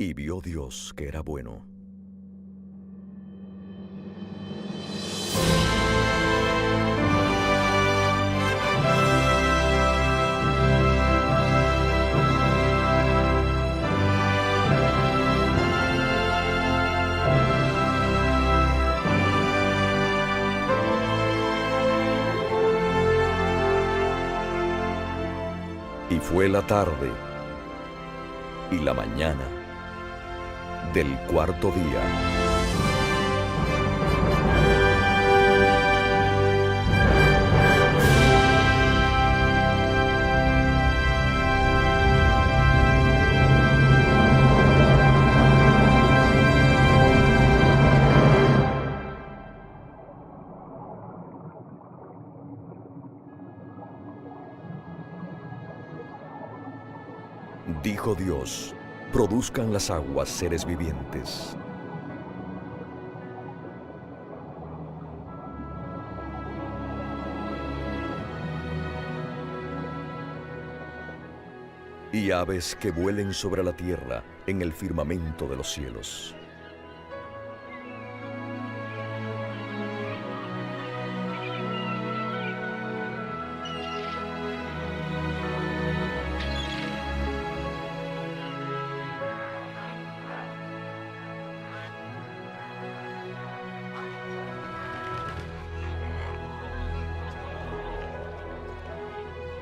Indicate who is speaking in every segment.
Speaker 1: Y vio Dios que era bueno. Y fue la tarde y la mañana del cuarto día. Dijo Dios: produzcan las aguas seres vivientes. Y aves que vuelen sobre la tierra en el firmamento de los cielos.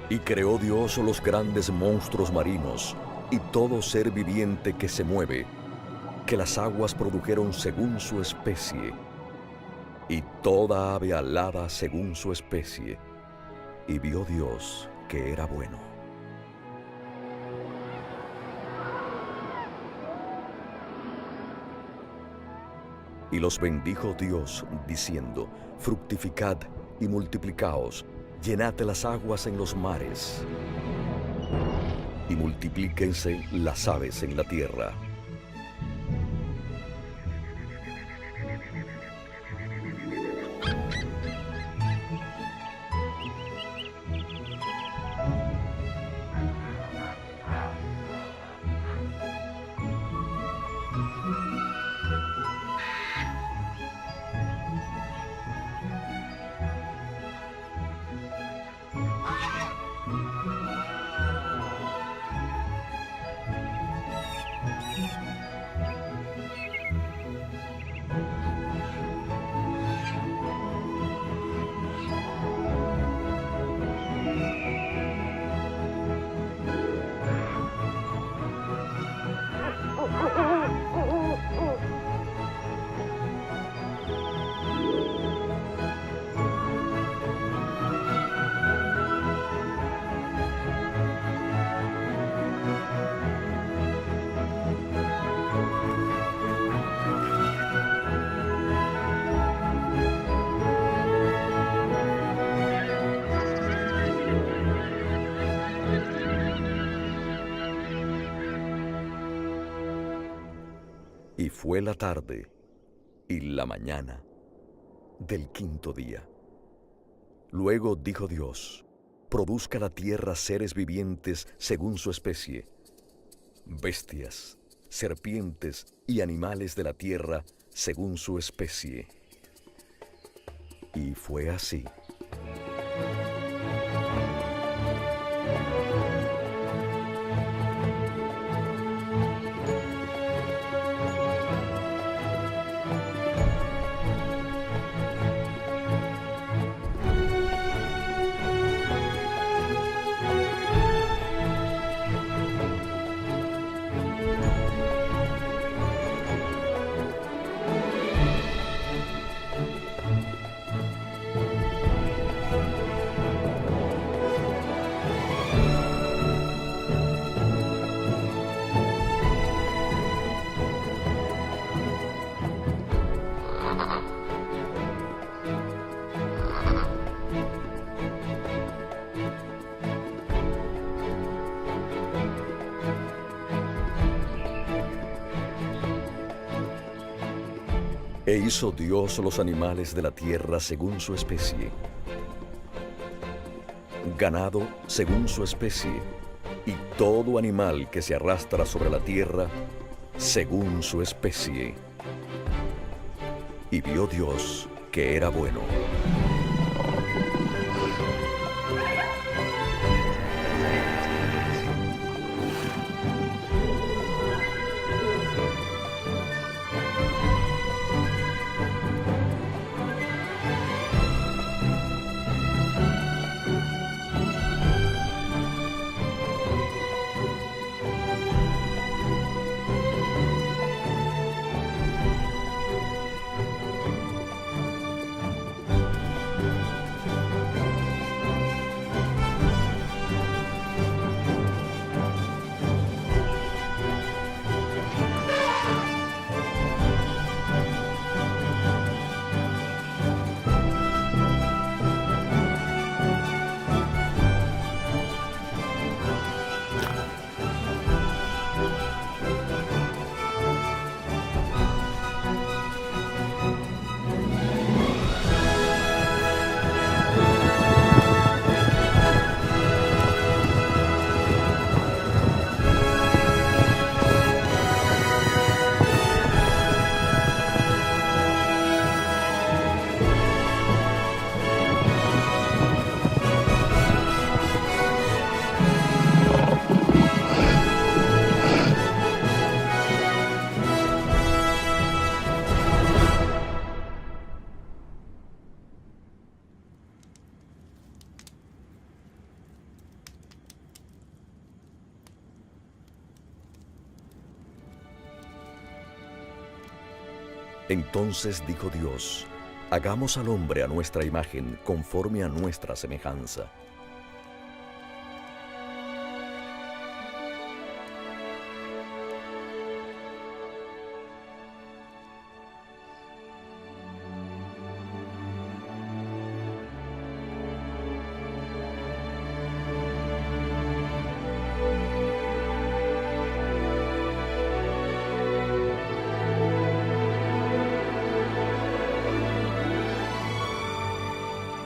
Speaker 1: Y creó Dios los grandes monstruos marinos y todo ser viviente que se mueve, que las aguas produjeron según su especie, y toda ave alada según su especie. Y vio Dios que era bueno. Y los bendijo Dios, diciendo: fructificad y multiplicaos, llenad las aguas en los mares, y multiplíquense las aves en la tierra. Y fue la tarde y la mañana del quinto día. Luego dijo Dios: produzca la tierra seres vivientes según su especie, bestias, serpientes y animales de la tierra según su especie. Y fue así. E hizo Dios los animales de la tierra según su especie, ganado según su especie, y todo animal que se arrastra sobre la tierra según su especie. Y vio Dios que era bueno. Entonces dijo Dios: hagamos al hombre a nuestra imagen, conforme a nuestra semejanza.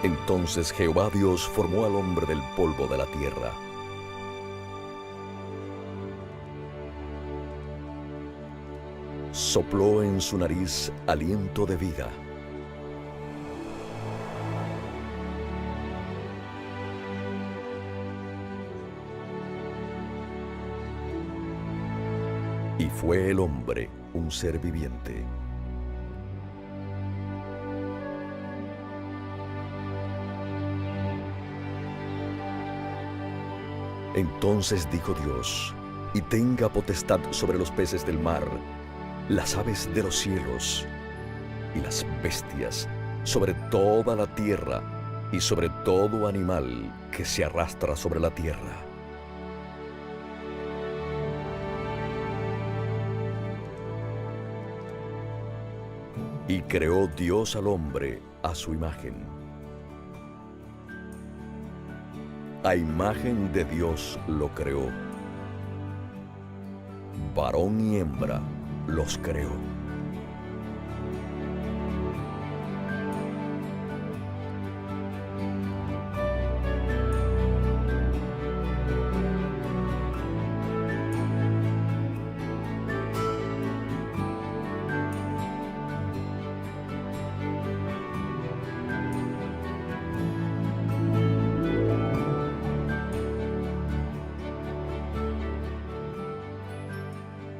Speaker 1: Entonces Jehová Dios formó al hombre del polvo de la tierra. Sopló en su nariz aliento de vida. Y fue el hombre un ser viviente. Entonces dijo Dios: y tenga potestad sobre los peces del mar, las aves de los cielos, y las bestias, sobre toda la tierra, y sobre todo animal que se arrastra sobre la tierra. Y creó Dios al hombre a su imagen. A imagen de Dios lo creó. Varón y hembra los creó.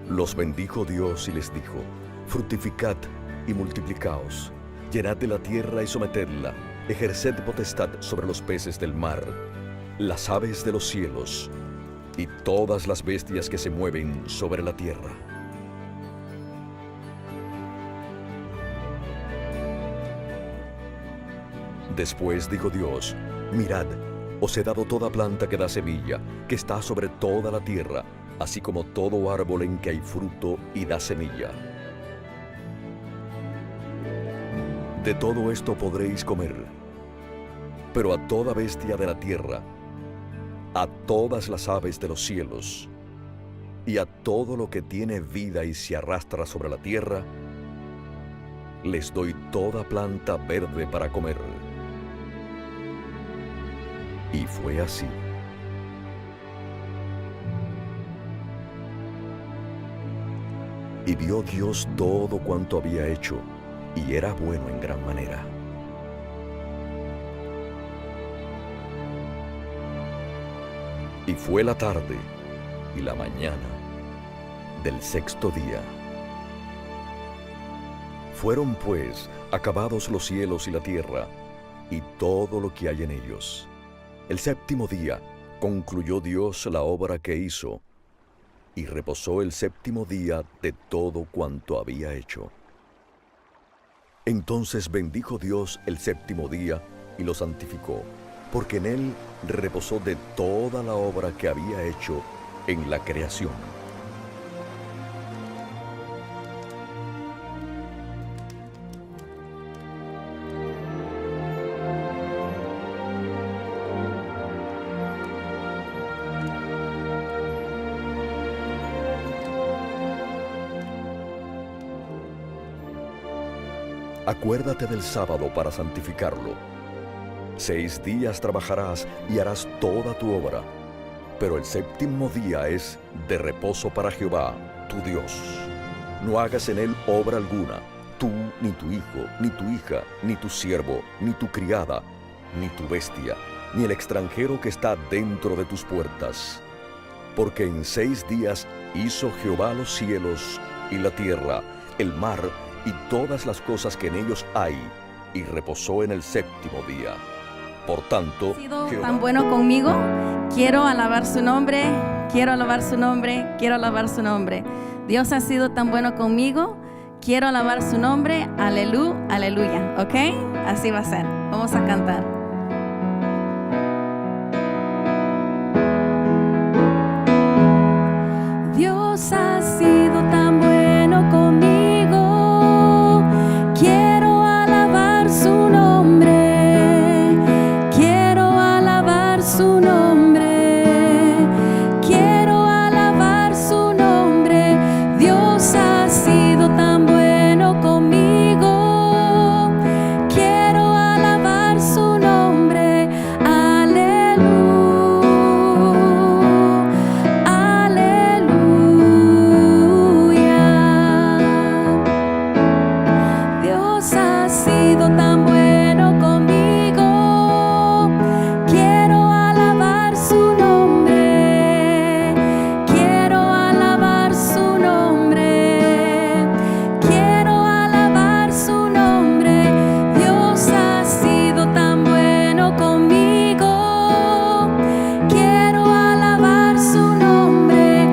Speaker 1: Los bendijo Dios y les dijo: fructificad y multiplicaos, llenad de la tierra y sometedla, ejerced potestad sobre los peces del mar, las aves de los cielos, y todas las bestias que se mueven sobre la tierra. Después dijo Dios: mirad, os he dado toda planta que da semilla, que está sobre toda la tierra, así como todo árbol en que hay fruto y da semilla. De todo esto podréis comer, pero a toda bestia de la tierra, a todas las aves de los cielos, y a todo lo que tiene vida y se arrastra sobre la tierra, les doy toda planta verde para comer. Y fue así. Y vio Dios todo cuanto había hecho, y era bueno en gran manera. Y fue la tarde y la mañana del sexto día. Fueron pues acabados los cielos y la tierra, y todo lo que hay en ellos. El séptimo día concluyó Dios la obra que hizo, y reposó el séptimo día de todo cuanto había hecho. Entonces bendijo Dios el séptimo día y lo santificó, porque en él reposó de toda la obra que había hecho en la creación. Acuérdate del sábado para santificarlo. 6 días trabajarás y harás toda tu obra, pero el séptimo día es de reposo para Jehová, tu Dios. No hagas en él obra alguna, tú, ni tu hijo, ni tu hija, ni tu siervo, ni tu criada, ni tu bestia, ni el extranjero que está dentro de tus puertas. Porque en 6 días hizo Jehová los cielos y la tierra, el mar y todas las cosas que en ellos hay, y reposó en el séptimo día. Por tanto,
Speaker 2: Ha sido
Speaker 1: Jehová...
Speaker 2: tan bueno conmigo. Quiero alabar su nombre, quiero alabar su nombre, quiero alabar su nombre. Dios ha sido tan bueno conmigo. Quiero alabar su nombre. Aleluya. ¿Ok? Así va a ser. Vamos a cantar. Dios ha sido tan bueno conmigo. Quiero alabar su nombre. Quiero alabar su nombre. Quiero alabar su nombre. Dios ha sido tan bueno conmigo. Quiero alabar su nombre. Dios ha sido tan bueno conmigo. Quiero alabar su nombre. Quiero alabar su nombre. Quiero alabar su nombre. Dios ha sido tan bueno conmigo. Quiero alabar su nombre.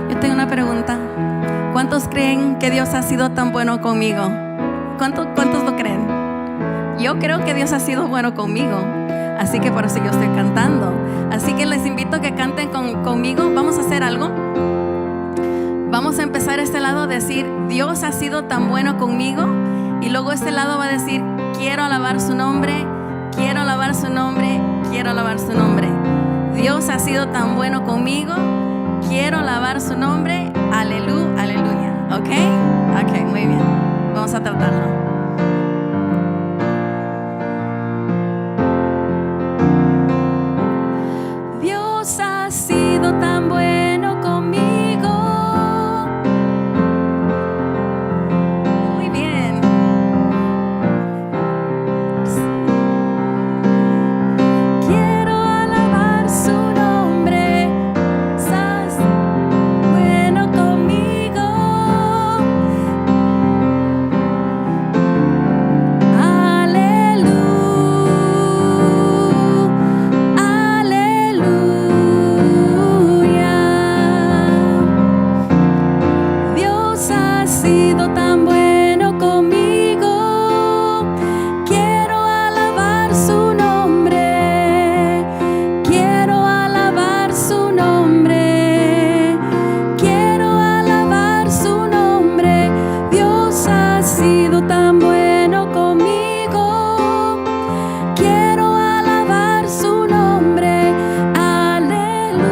Speaker 2: Yo tengo una pregunta. ¿Cuántos creen que Dios ha sido tan bueno conmigo? ¿Cuántos lo creen? Yo creo que Dios ha sido bueno conmigo. Así que por eso yo estoy cantando. Así que les invito a que canten conmigo. Vamos a hacer algo. Vamos a empezar este lado a decir: Dios ha sido tan bueno conmigo. Y luego este lado va a decir: quiero alabar su nombre. Quiero alabar su nombre. Quiero alabar su nombre. Dios ha sido tan bueno conmigo. Quiero alabar su nombre. Aleluya. ¿Ok? Ok, muy bien. Vamos a tratarlo. Dios ha sido tan bueno conmigo. Muy bien. Quiero alabar su nombre. Estás bueno conmigo. Dios ha sido tan bueno conmigo. Quiero alabar su nombre. Quiero alabar su nombre. Quiero alabar su nombre. Dios ha sido tan bueno conmigo. Quiero alabar su nombre. Aleluya.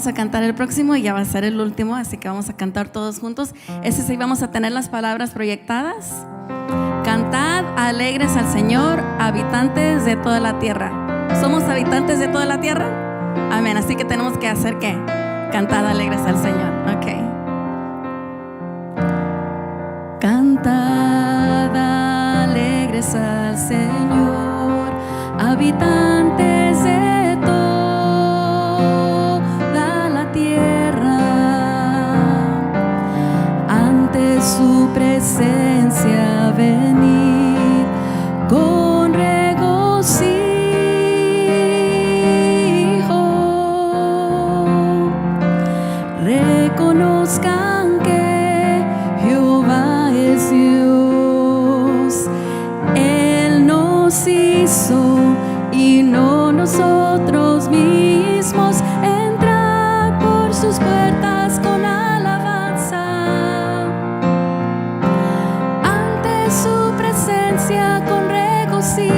Speaker 2: vamos a cantar el próximo y ya va a ser el último, así que vamos a cantar todos juntos. Ese sí vamos a tener las palabras proyectadas. Cantad alegres al Señor, habitantes de toda la tierra. ¿Somos habitantes de toda la tierra? Amén. Así que tenemos que hacer ¿qué? Cantad alegres al Señor. Ok. Cantad alegres al Señor, habitantes de toda la tierra. Ante su presencia venid con regocijo. Reconozcan que Jehová es Dios. Él nos hizo y no nosotros mismos. Entrad por sus puertas con alabanza. Ante su presencia con regocijo.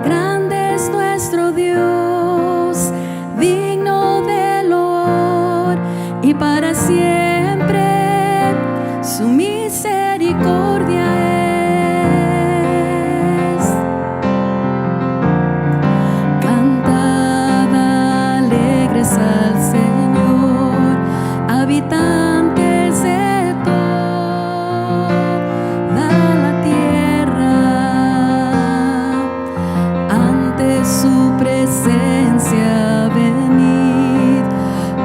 Speaker 2: Grande es nuestro Dios, digno de loor, y para siempre su misericordia es. Cantad alegres al Señor, habitantes de toda la tierra. Ante su presencia venid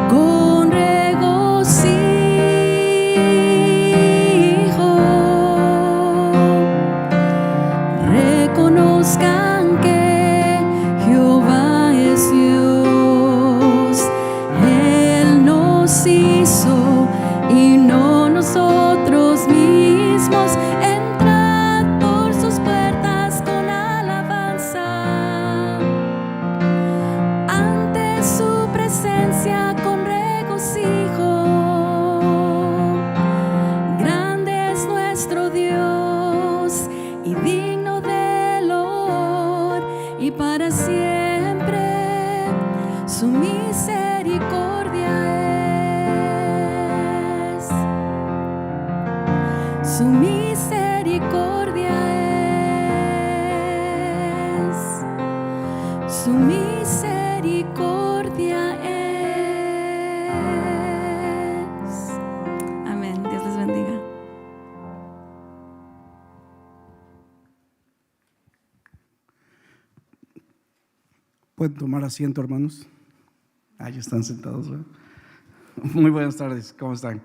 Speaker 2: con regocijo. Reconozcan que Jehová es Dios. Él nos hizo y no nosotros mismos. Entrad por sus puertas con alabanza. Ante su presencia con regocijo. Grande es nuestro Dios y digno de loor, y para siempre su misericordia es. Su misericordia es. Su misericordia es. Amén. Dios les bendiga.
Speaker 3: Pueden tomar asiento, hermanos. Ya están sentados, ¿verdad? Muy buenas tardes, ¿cómo están?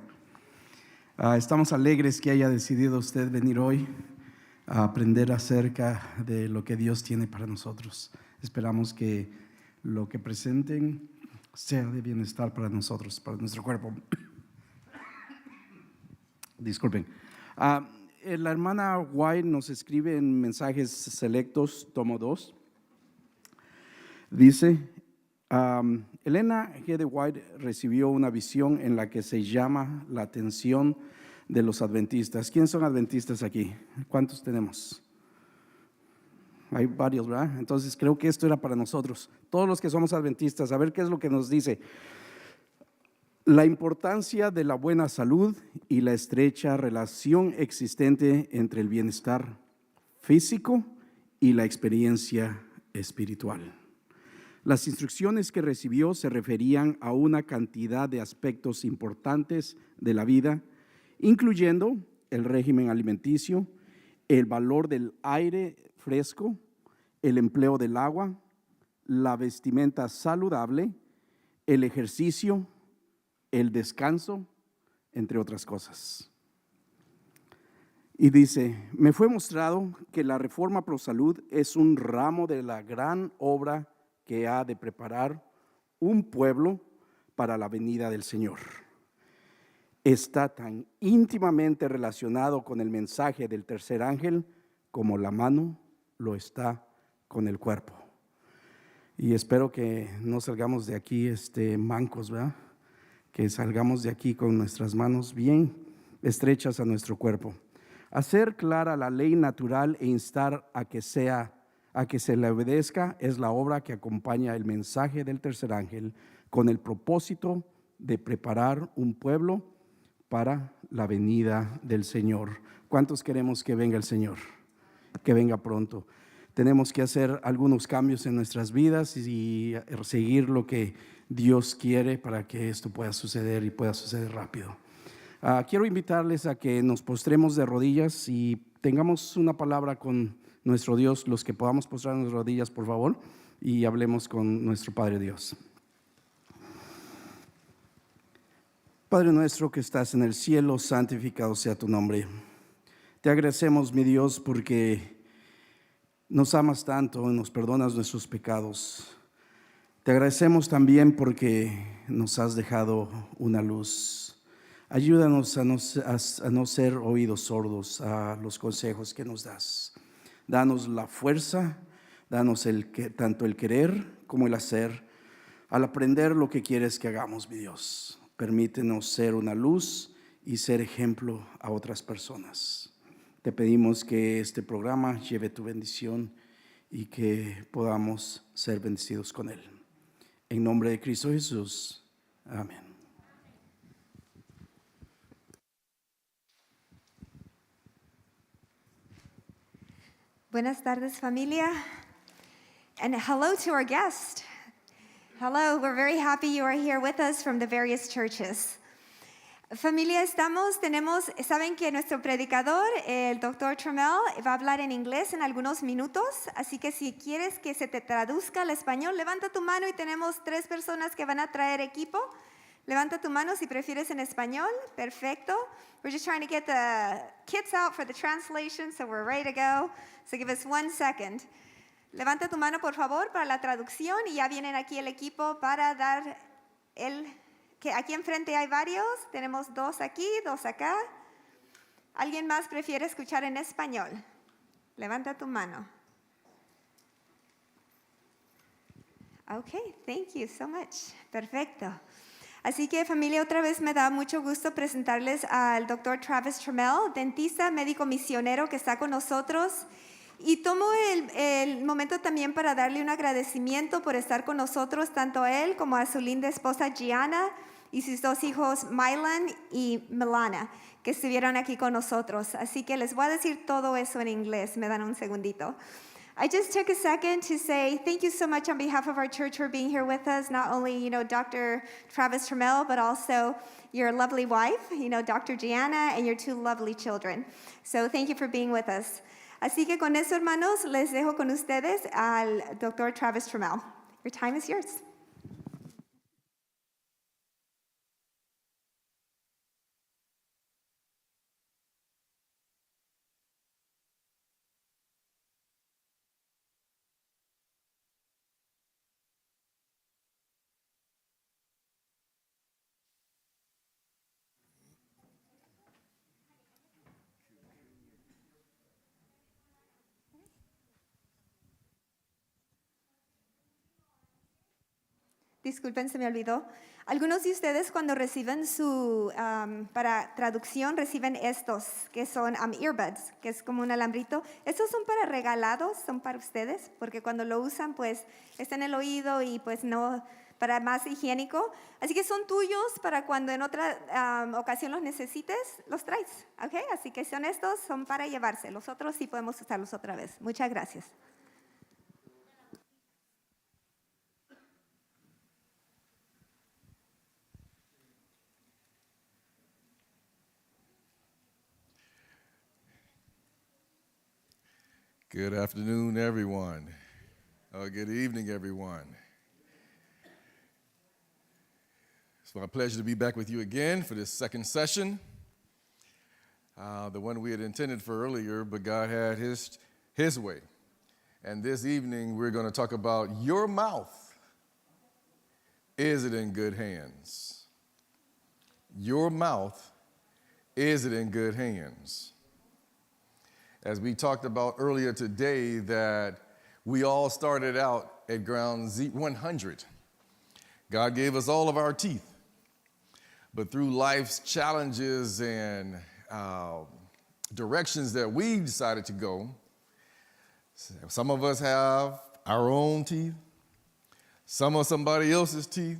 Speaker 3: Estamos alegres que haya decidido usted venir hoy a aprender acerca de lo que Dios tiene para nosotros. Esperamos que lo que presenten sea de bienestar para nosotros, para nuestro cuerpo. Disculpen. La hermana White nos escribe en Mensajes Selectos, tomo 2. Dice, Elena G. de White recibió una visión en la que se llama la atención de los adventistas. ¿Quiénes son adventistas aquí? ¿Cuántos tenemos? Hay varios, ¿verdad? Entonces creo que esto era para nosotros, todos los que somos adventistas. A ver qué es lo que nos dice. La importancia de la buena salud y la estrecha relación existente entre el bienestar físico y la experiencia espiritual. Las instrucciones que recibió se referían a una cantidad de aspectos importantes de la vida, incluyendo el régimen alimenticio, el valor del aire fresco, el empleo del agua, la vestimenta saludable, el ejercicio, el descanso, entre otras cosas. Y dice, me fue mostrado que la reforma pro salud es un ramo de la gran obra que ha de preparar un pueblo para la venida del Señor. Está tan íntimamente relacionado con el mensaje del tercer ángel como la mano lo está con el cuerpo. Y espero que no salgamos de aquí mancos, ¿verdad? Que salgamos de aquí con nuestras manos bien estrechas a nuestro cuerpo. Hacer clara la ley natural e instar a a que se le obedezca es la obra que acompaña el mensaje del tercer ángel con el propósito de preparar un pueblo para la venida del Señor. ¿Cuántos queremos que venga el Señor? Que venga pronto. Tenemos que hacer algunos cambios en nuestras vidas y seguir lo que Dios quiere para que esto pueda suceder y pueda suceder rápido. Quiero invitarles a que nos postremos de rodillas y tengamos una palabra con nuestro Dios, los que podamos postrarnos de rodillas, por favor, y hablemos con nuestro Padre Dios. Padre nuestro que estás en el cielo, santificado sea tu nombre. Te agradecemos, mi Dios, porque nos amas tanto y nos perdonas nuestros pecados. Te agradecemos también porque nos has dejado una luz. Ayúdanos a no ser oídos sordos a los consejos que nos das. Danos la fuerza, danos tanto el querer como el hacer, al aprender lo que quieres que hagamos, mi Dios. Permítenos ser una luz y ser ejemplo a otras personas. Te pedimos que este programa lleve tu bendición y que podamos ser bendecidos con él. En nombre de Cristo Jesús. Amén.
Speaker 4: Buenas tardes, familia. And hello to our guest. Hello, we're very happy you are here with us from the various churches. Familia, saben que nuestro predicador, el Dr. Trammell, va a hablar en inglés en algunos minutos, así que si quieres que se te traduzca al español, levanta tu mano y tenemos 3 personas que van a traer equipo. Levanta tu mano si prefieres en español. Perfecto. We're just trying to get the kits out for the translation, so we're ready to go. So give us 1 second. Levanta tu mano, por favor, para la traducción y ya vienen aquí el equipo para dar que aquí enfrente hay varios. Tenemos 2 aquí, 2 acá. ¿Alguien más prefiere escuchar en español? Levanta tu mano. Okay, thank you so much. Perfecto. Así que, familia, otra vez me da mucho gusto presentarles al Dr. Travis Trammell, dentista, médico misionero que está con nosotros. Y tomo el momento también para darle un agradecimiento por estar con nosotros, tanto a él como a su linda esposa Gianna y sus 2 hijos, Mylan y Milana, que estuvieron aquí con nosotros. Así que les voy a decir todo eso en inglés. Me dan un segundito. I just took a second to say thank you so much on behalf of our church for being here with us. Not only, Dr. Travis Trammell, but also your lovely wife, Dr. Gianna, and your 2 lovely children. So thank you for being with us. Así que con eso, hermanos, les dejo con ustedes al Dr. Travis Trammell. Your time is yours. Disculpen, se me olvidó. Algunos de ustedes cuando reciben para traducción, reciben estos, que son earbuds, que es como un alambrito. Estos son para regalados, son para ustedes, porque cuando lo usan, pues, está en el oído y pues no, para más higiénico. Así que son tuyos para cuando en otra ocasión los necesites, los traes, ¿ok? Así que son estos, son para llevarse. Los otros sí podemos usarlos otra vez. Muchas gracias.
Speaker 5: Good afternoon, everyone. Good evening, everyone. It's my pleasure to be back with you again for this second session. The one we had intended for earlier, but God had his way. And this evening, we're going to talk about your mouth. Is it in good hands? Your mouth, is it in good hands? As we talked about earlier today, that we all started out at ground 100. God gave us all of our teeth. But through life's challenges and directions that we decided to go, Some of us have our own teeth, some of somebody else's teeth,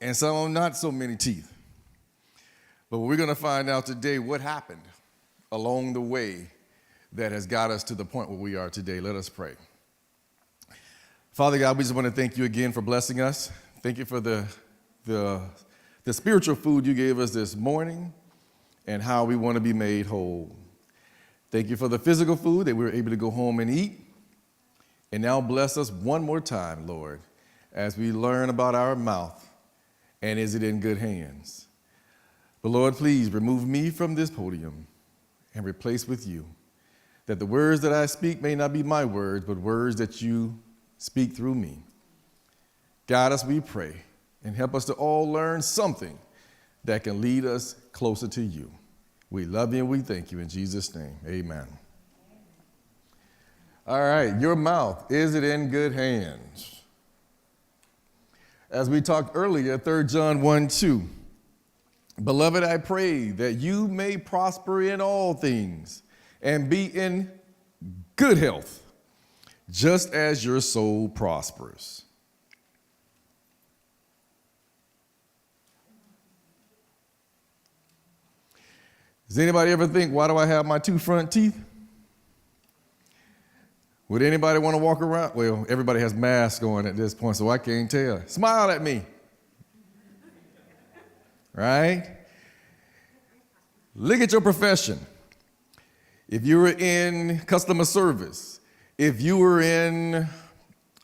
Speaker 5: and some of not so many teeth. But we're going to find out today what happened along the way that has got us to the point where we are today. Let us pray. Father God, we just want to thank you again for blessing us. Thank you for the spiritual food you gave us this morning and how we want to be made whole. Thank you for the physical food that we were able to go home and eat. And now bless us one more time, Lord, as we learn about our mouth and is it in good hands. But Lord, please remove me from this podium and replace with you, that the words that I speak may not be my words, but words that you speak through me. Guide us, we pray, and help us to all learn something that can lead us closer to you. We love you and we thank you in Jesus' name. Amen. All right, your mouth, is it in good hands? As we talked earlier, 3 John 1:2. Beloved, I pray that you may prosper in all things and be in good health, just as your soul prospers. Does anybody ever think, why do I have my 2 front teeth? Would anybody want to walk around? Well, everybody has masks on at this point, so I can't tell. Smile at me. Right? Look at your profession. If you were in customer service, if you were in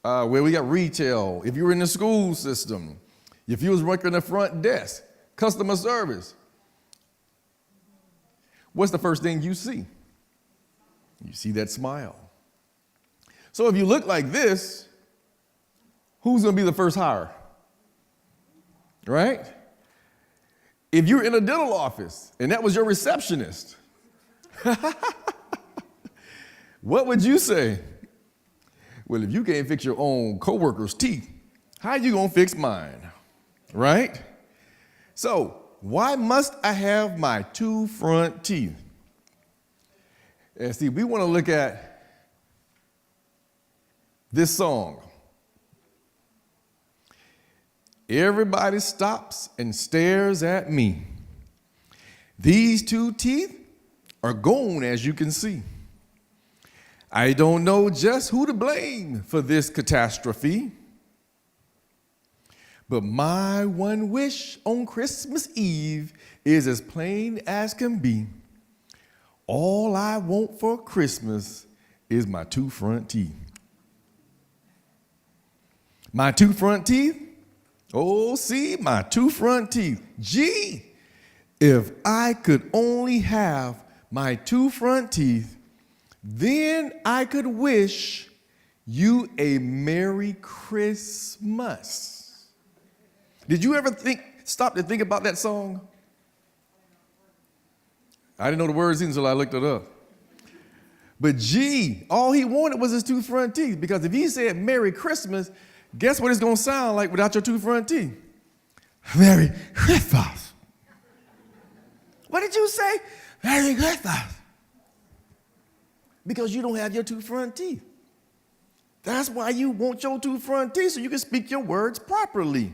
Speaker 5: where we got retail, if you were in the school system, if you was working the front desk, customer service, what's the first thing you see? You see that smile. So if you look like this, who's going to be the first hire? Right? If you're in a dental office and that was your receptionist, what would you say? Well, if you can't fix your own coworker's teeth, how are you going to fix mine? Right? So, why must I have my 2 front teeth? And see, we want to look at this song. Everybody stops and stares at me. These 2 teeth are gone, as you can see. I don't know just who to blame for this catastrophe. But my one wish on Christmas Eve is as plain as can be. All I want for Christmas is my 2 front teeth. My 2 front teeth? Oh, see, my 2 front teeth. Gee, if I could only have my 2 front teeth, then I could wish you a Merry Christmas. Did you ever stop to think about that song? I didn't know the words until I looked it up. But gee, all he wanted was his 2 front teeth, because if he said Merry Christmas, guess what it's going to sound like without your 2 front teeth? Merry Christmas. What did you say? Merry Christmas. Because you don't have your 2 front teeth. That's why you want your 2 front teeth, so you can speak your words properly.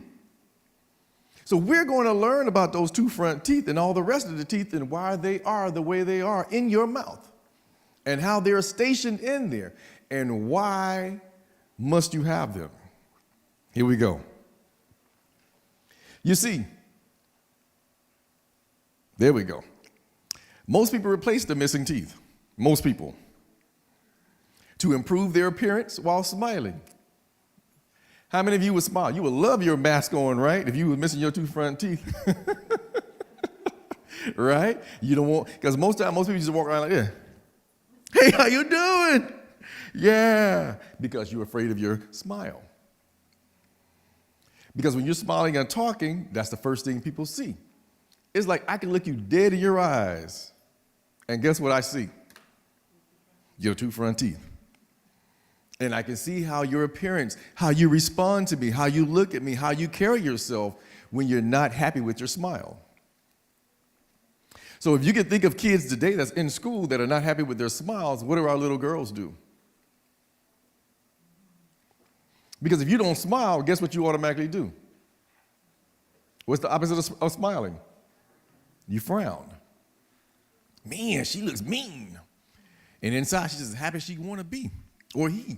Speaker 5: So we're going to learn about those 2 front teeth and all the rest of the teeth and why they are the way they are in your mouth and how they're stationed in there and why must you have them. Here we go. You see, there we go. Most people replace the missing teeth. Most people. To improve their appearance while smiling. How many of you would smile? You would love your mask on, right? If you were missing your 2 front teeth. Right? You don't want, because most people just walk around like this. Hey, how you doing? Yeah, because you're afraid of your smile. Because when you're smiling and talking, that's the first thing people see. It's like I can look you dead in your eyes, and guess what I see? Your 2 front teeth. And I can see how your appearance, how you respond to me, how you look at me, how you carry yourself when you're not happy with your smile. So if you can think of kids today that's in school that are not happy with their smiles, what do our little girls do? Because if you don't smile, guess what you automatically do? What's the opposite of smiling? You frown. Man, she looks mean. And inside, she's as happy as she want to be, or he.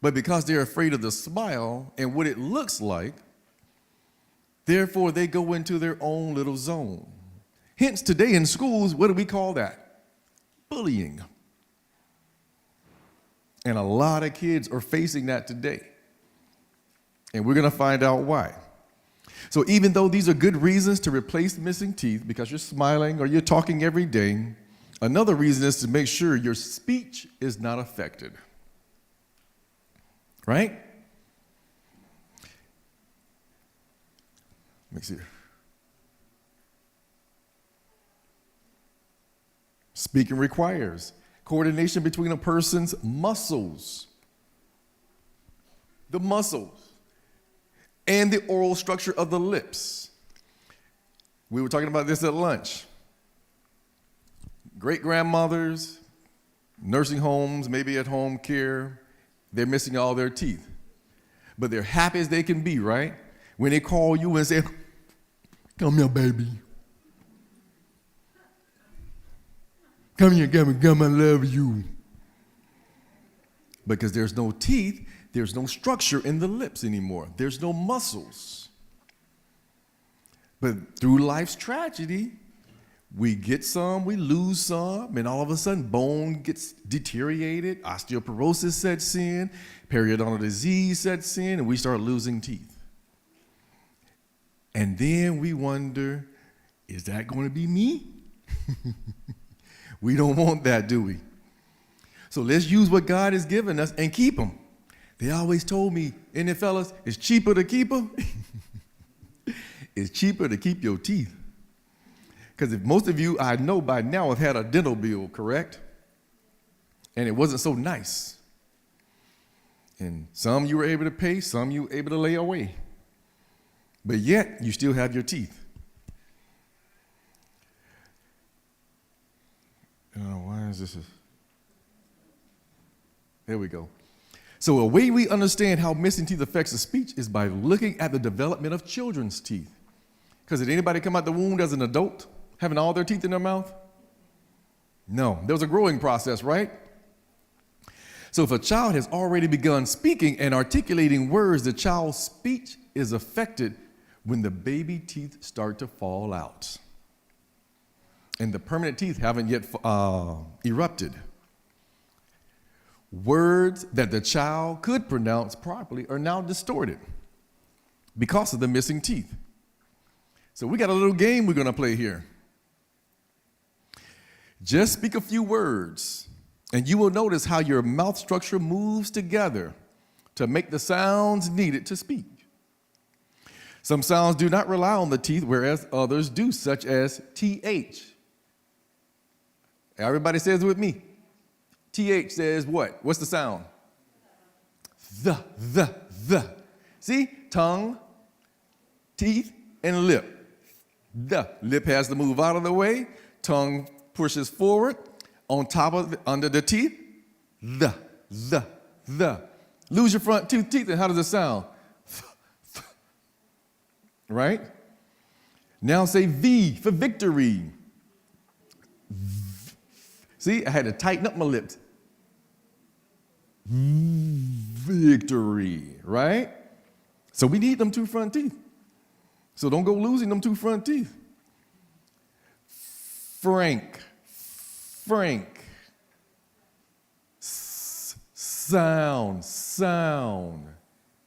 Speaker 5: But because they're afraid of the smile and what it looks like, therefore they go into their own little zone. Hence, today in schools, what do we call that? Bullying. And a lot of kids are facing that today. And we're going to find out why. So even though these are good reasons to replace missing teeth because you're smiling or you're talking every day, another reason is to make sure your speech is not affected. Right? Let me see. Speaking requires coordination between a person's muscles, the muscles, and the oral structure of the lips. We were talking about this at lunch. Great-grandmothers, nursing homes, maybe at home care, they're missing all their teeth. But they're happy as they can be, right? When they call you and say, come here, baby. Come here, come, I love you. Because there's no teeth, there's no structure in the lips anymore. There's no muscles. But through life's tragedy, we get some, we lose some, and all of a sudden bone gets deteriorated, osteoporosis sets in, periodontal disease sets in, and we start losing teeth. And then we wonder, is that going to be me? We don't want that, do we? So let's use what God has given us and keep them. They always told me, and fellas, it's cheaper to keep them. It's cheaper to keep your teeth. Because if most of you I know by now have had a dental bill, correct? And it wasn't so nice. And some you were able to pay, some you were able to lay away. But yet, you still have your teeth. Why is this? There we go. So a way we understand how missing teeth affects the speech is by looking at the development of children's teeth. Because did anybody come out the womb as an adult, having all their teeth in their mouth? No, there was a growing process, right? So if a child has already begun speaking and articulating words, the child's speech is affected when the baby teeth start to fall out. And the permanent teeth haven't yet erupted. Words that the child could pronounce properly are now distorted because of the missing teeth. So we got a little game we're going to play here. Just speak a few words, and you will notice how your mouth structure moves together to make the sounds needed to speak. Some sounds do not rely on the teeth, whereas others do, such as TH. Everybody says it with me. TH says what? What's the sound? The. See? Tongue, teeth, and lip. The lip has to move out of the way. Tongue pushes forward. On top of it, under the teeth, the. Lose your front two teeth, and how does it sound? Right? Now say V for victory. See, I had to tighten up my lips. Victory, right? So we need them two front teeth. So don't go losing them two front teeth. Frank. Sound.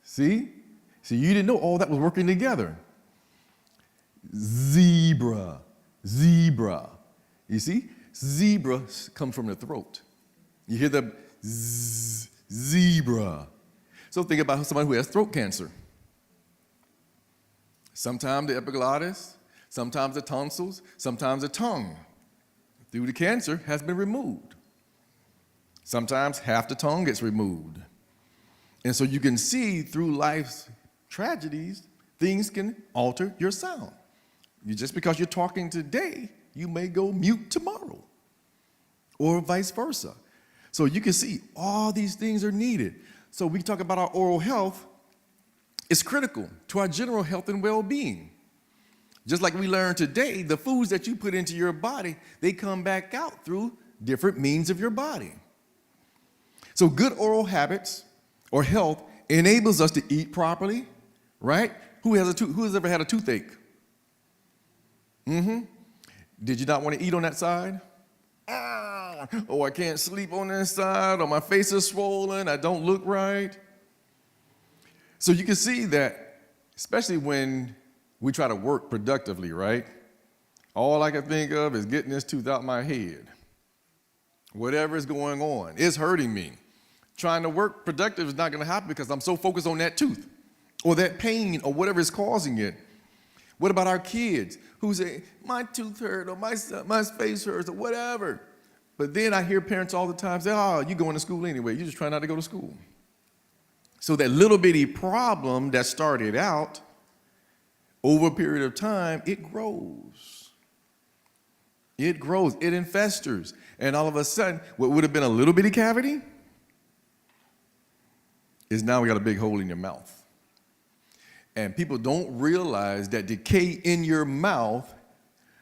Speaker 5: See? So you didn't know all that was working together. Zebra. You see? Zebra comes from the throat. You hear the zebra. So think about someone who has throat cancer. Sometimes the epiglottis, sometimes the tonsils, sometimes the tongue, through the cancer, has been removed. Sometimes half the tongue gets removed. And so you can see through life's tragedies, things can alter your sound. Just because you're talking today you may go mute tomorrow, or vice versa. So you can see all these things are needed. So we talk about our oral health. It's critical to our general health and well-being. Just like we learned today, the foods that you put into your body, they come back out through different means of your body. So good oral habits or health enables us to eat properly, right? Who has ever had a toothache? Did you not want to eat on that side? Oh, I can't sleep on this side, or my face is swollen, I don't look right. So you can see that, especially when we try to work productively, right? All I can think of is getting this tooth out my head. Whatever is going on, it's hurting me. Trying to work productive is not going to happen because I'm so focused on that tooth or that pain or whatever is causing it. What about our kids who say, my tooth hurt or my face hurts or whatever? But then I hear parents all the time say, oh, you're going to school anyway. You just try not to go to school. So that little bitty problem that started out, over a period of time, it grows. It grows, it infestors. And all of a sudden, what would have been a little bitty cavity is now we got a big hole in your mouth. And people don't realize that decay in your mouth,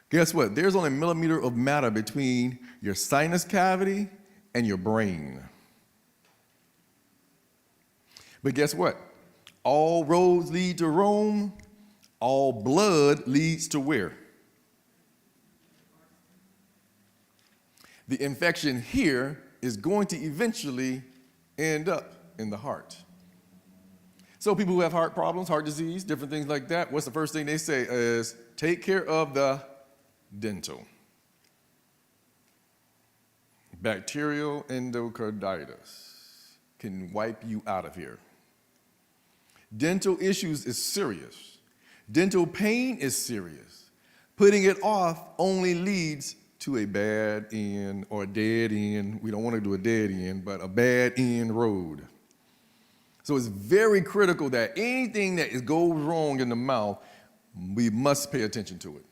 Speaker 5: guess what? There's only a millimeter of matter between your sinus cavity and your brain. But guess what? All roads lead to Rome. All blood leads to where? The infection here is going to eventually end up in the heart. So people who have heart problems, heart disease, different things like that, what's the first thing they say is take care of the dental. Bacterial endocarditis can wipe you out of here. Dental issues is serious. Dental pain is serious. Putting it off only leads to a bad end or a dead end. We don't want to do a dead end, but a bad end road. So it's very critical that anything that goes wrong in the mouth, we must pay attention to it.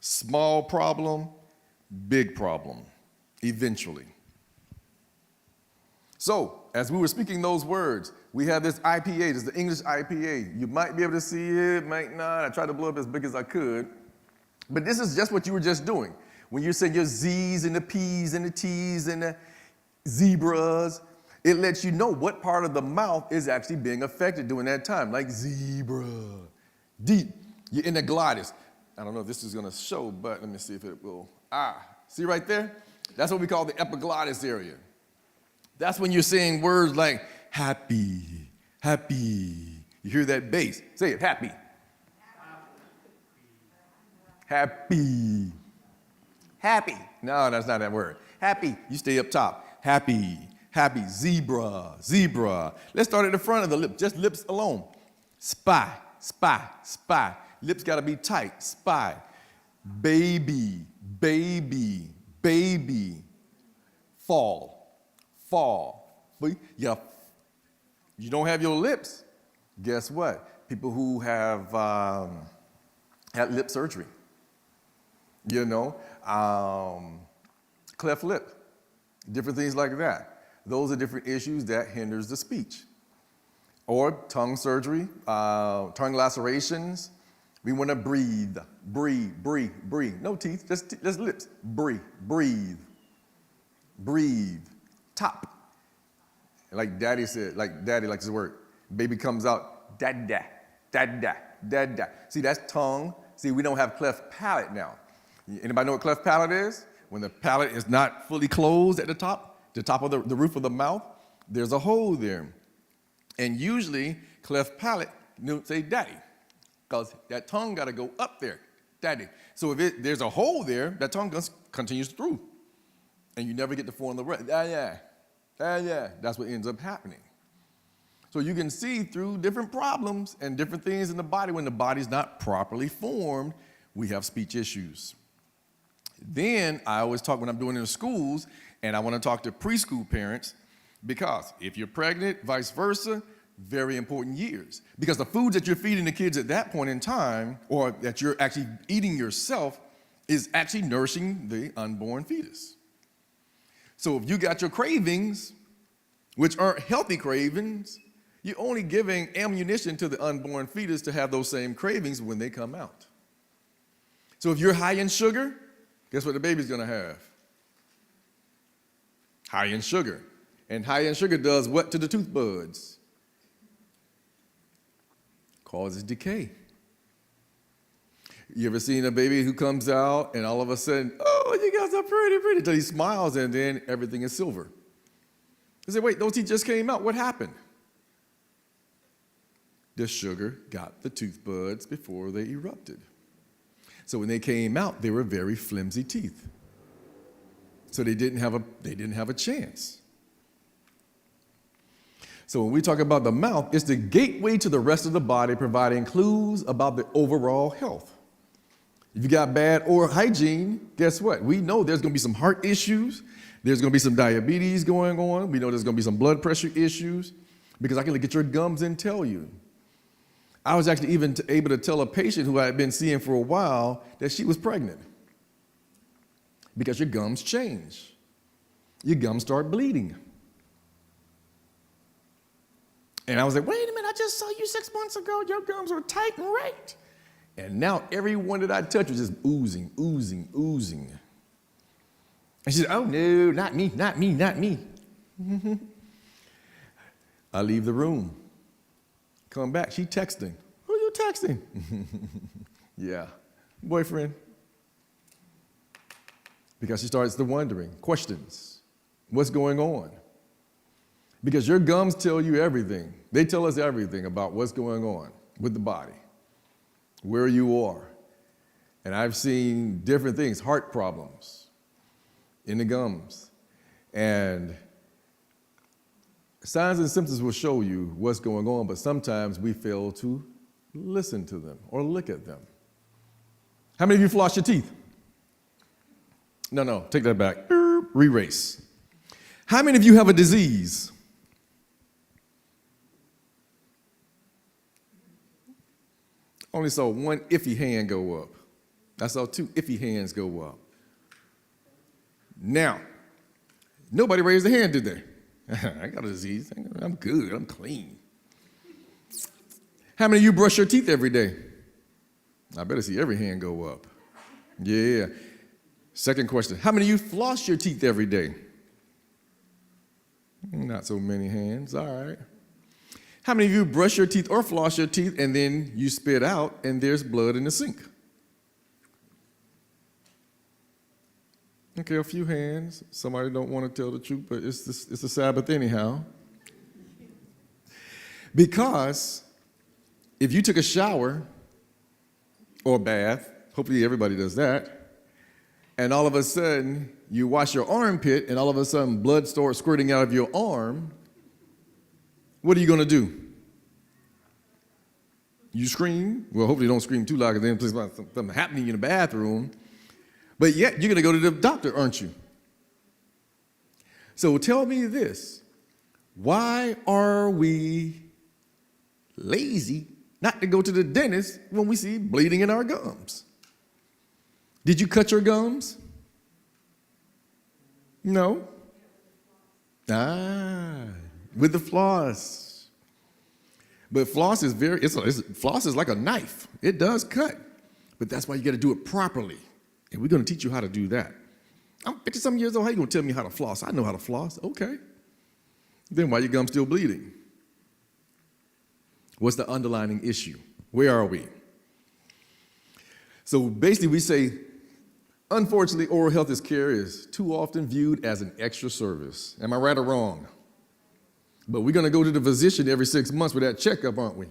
Speaker 5: Small problem, big problem, eventually. So, as we were speaking those words, we have this IPA, this is the English IPA. You might be able to see it, might not. I tried to blow up as big as I could. But this is just what you were just doing. When you're saying your Z's and the P's and the T's and the zebras, it lets you know what part of the mouth is actually being affected during that time, like zebra. D, you're in the glottis. I don't know if this is going to show, but let me see if it will. See right there? That's what we call the epiglottis area. That's when you're saying words like happy, happy. You hear that bass. Say it, happy. Happy. Happy. No, that's not that word. Happy, you stay up top. Happy, happy. Zebra, zebra. Let's start at the front of the lip, just lips alone. Spy, spy, spy. Lips gotta be tight, spy. Baby, baby, baby. Fall. But you don't have your lips. Guess what? People who have had lip surgery, cleft lip, different things like that. Those are different issues that hinders the speech. Or tongue surgery, tongue lacerations. We want to breathe. No teeth, just lips. Breathe. Top. Like daddy said, like daddy likes his word. Baby comes out, da-da. See, that's tongue. See, we don't have cleft palate now. Anybody know what cleft palate is? When the palate is not fully closed at the top of the roof of the mouth, there's a hole there. And usually, cleft palate, say daddy, because that tongue got to go up there, daddy. So if there's a hole there, that tongue continues through. And you never get to form the breath. That's what ends up happening. So you can see through different problems and different things in the body, when the body's not properly formed, we have speech issues. Then I always talk when I'm doing it in schools, and I want to talk to preschool parents, because if you're pregnant, vice versa, very important years. Because the foods that you're feeding the kids at that point in time, or that you're actually eating yourself, is actually nourishing the unborn fetus. So if you got your cravings, which aren't healthy cravings, you're only giving ammunition to the unborn fetus to have those same cravings when they come out. So if you're high in sugar, guess what the baby's going to have? High in sugar. And high in sugar does what to the tooth buds? Causes decay. You ever seen a baby who comes out and all of a sudden, oh, you guys are pretty, until he smiles and then everything is silver? You say, wait, those teeth just came out. What happened? The sugar got the tooth buds before they erupted. So when they came out, they were very flimsy teeth. So they didn't have a chance. So when we talk about the mouth, it's the gateway to the rest of the body, providing clues about the overall health. If you got bad oral hygiene, guess what? We know there's going to be some heart issues. There's going to be some diabetes going on. We know there's going to be some blood pressure issues because I can look at your gums and tell you. I was actually even able to tell a patient who I had been seeing for a while that she was pregnant because your gums change. Your gums start bleeding. And I was like, wait a minute, I just saw you 6 months ago. Your gums were tight and right. And now every one that I touched was just oozing. And she said, oh, no, not me. I leave the room. Come back. She texting. Who are you texting? Yeah, boyfriend. Because she starts to wondering, questions. What's going on? Because your gums tell you everything. They tell us everything about what's going on with the body, where you are. And I've seen different things, heart problems in the gums. And signs and symptoms will show you what's going on, but sometimes we fail to listen to them or look at them. How many of you floss your teeth? No, take that back. Re-race. How many of you have a disease? Only saw one iffy hand go up. I saw two iffy hands go up. Now, nobody raised a hand, did they? I got a disease. I'm good. I'm clean. How many of you brush your teeth every day? I better see every hand go up. Yeah. Second question. How many of you floss your teeth every day? Not so many hands. All right. How many of you brush your teeth or floss your teeth and then you spit out and there's blood in the sink? Okay, a few hands. Somebody don't want to tell the truth, but it's the Sabbath anyhow. Because if you took a shower or a bath, hopefully everybody does that, and all of a sudden you wash your armpit and all of a sudden blood starts squirting out of your arm, what are you going to do? You scream? Well, hopefully you don't scream too loud because then there's something happening in the bathroom. But yet you're going to go to the doctor, aren't you? So tell me this. Why are we lazy not to go to the dentist when we see bleeding in our gums? Did you cut your gums? No? With the floss. But floss is floss is like a knife. It does cut. But that's why you got to do it properly. And we're going to teach you how to do that. I'm 50-some years old. How you going to tell me how to floss? I know how to floss. Okay. Then why are your gums still bleeding? What's the underlying issue? Where are we? So basically we say, unfortunately, oral health care is too often viewed as an extra service. Am I right or wrong? But we're going to go to the physician every 6 months for that checkup, aren't we?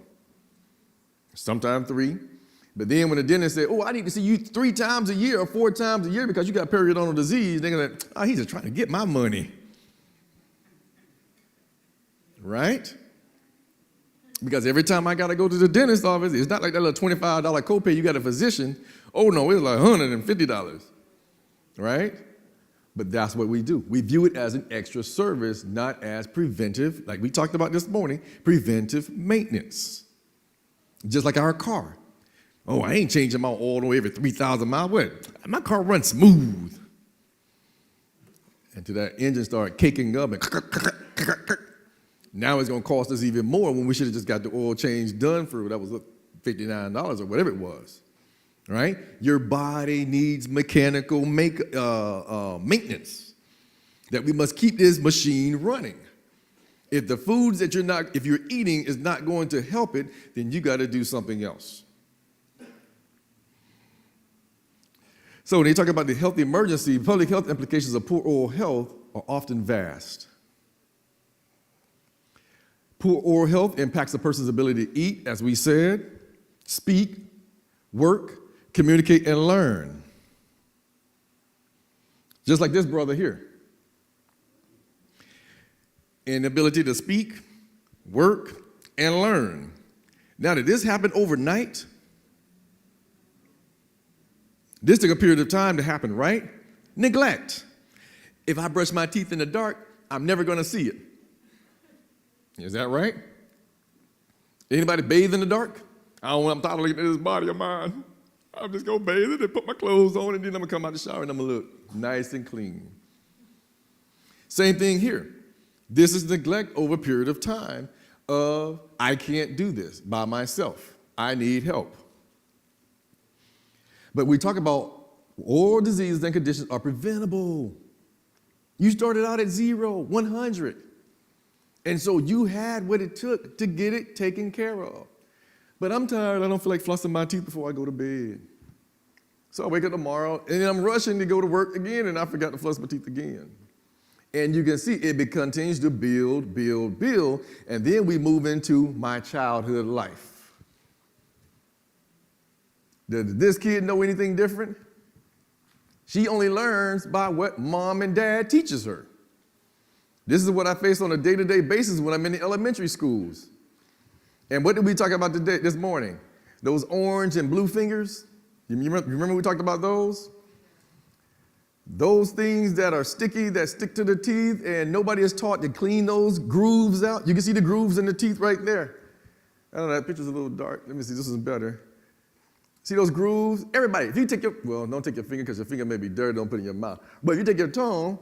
Speaker 5: Sometimes 3. But then when the dentist says, oh, I need to see you 3 times a year or 4 times a year because you got periodontal disease, they're going to, oh, he's just trying to get my money. Right? Because every time I got to go to the dentist office, it's not like that little $25 copay you got a physician. Oh, no, it's like $150. Right? But that's what we do. We view it as an extra service, not as preventive, like we talked about this morning, preventive maintenance. Just like our car. Oh, I ain't changing my oil every 3,000 miles. What? My car runs smooth. Until that engine started caking up and now it's going to cost us even more when we should have just got the oil change done for, that was $59 or whatever it was, right? Your body needs mechanical maintenance, that we must keep this machine running. If the foods that if you're eating is not going to help it, then you got to do something else. So when they talk about the health emergency, public health implications of poor oral health are often vast. Poor oral health impacts a person's ability to eat, as we said, speak, work, communicate, and learn. Just like this brother here. Inability to speak, work, and learn. Now, did this happen overnight? This took a period of time to happen, right? Neglect. If I brush my teeth in the dark, I'm never going to see it. Is that right? Anybody bathe in the dark? I'm tired of looking at this body of mine. I'm just going to bathe it and put my clothes on, and then I'm going to come out the shower and I'm going to look nice and clean. Same thing here. This is neglect over a period of time of, I can't do this by myself. I need help. But we talk about all diseases and conditions are preventable. You started out at 0, 100. And so you had what it took to get it taken care of. But I'm tired. I don't feel like flossing my teeth before I go to bed. So I wake up tomorrow, and then I'm rushing to go to work again, and I forgot to floss my teeth again. And you can see it continues to build, and then we move into my childhood life. Did this kid know anything different? She only learns by what mom and dad teaches her. This is what I face on a day-to-day basis when I'm in the elementary schools. And what did we talk about this morning? Those orange and blue fingers? You remember we talked about those? Those things that are sticky, that stick to the teeth, and nobody is taught to clean those grooves out. You can see the grooves in the teeth right there. I don't know, that picture's a little dark. Let me see, this is better. See those grooves? Everybody, if you take don't take your finger because your finger may be dirty, don't put it in your mouth. But if you take your tongue,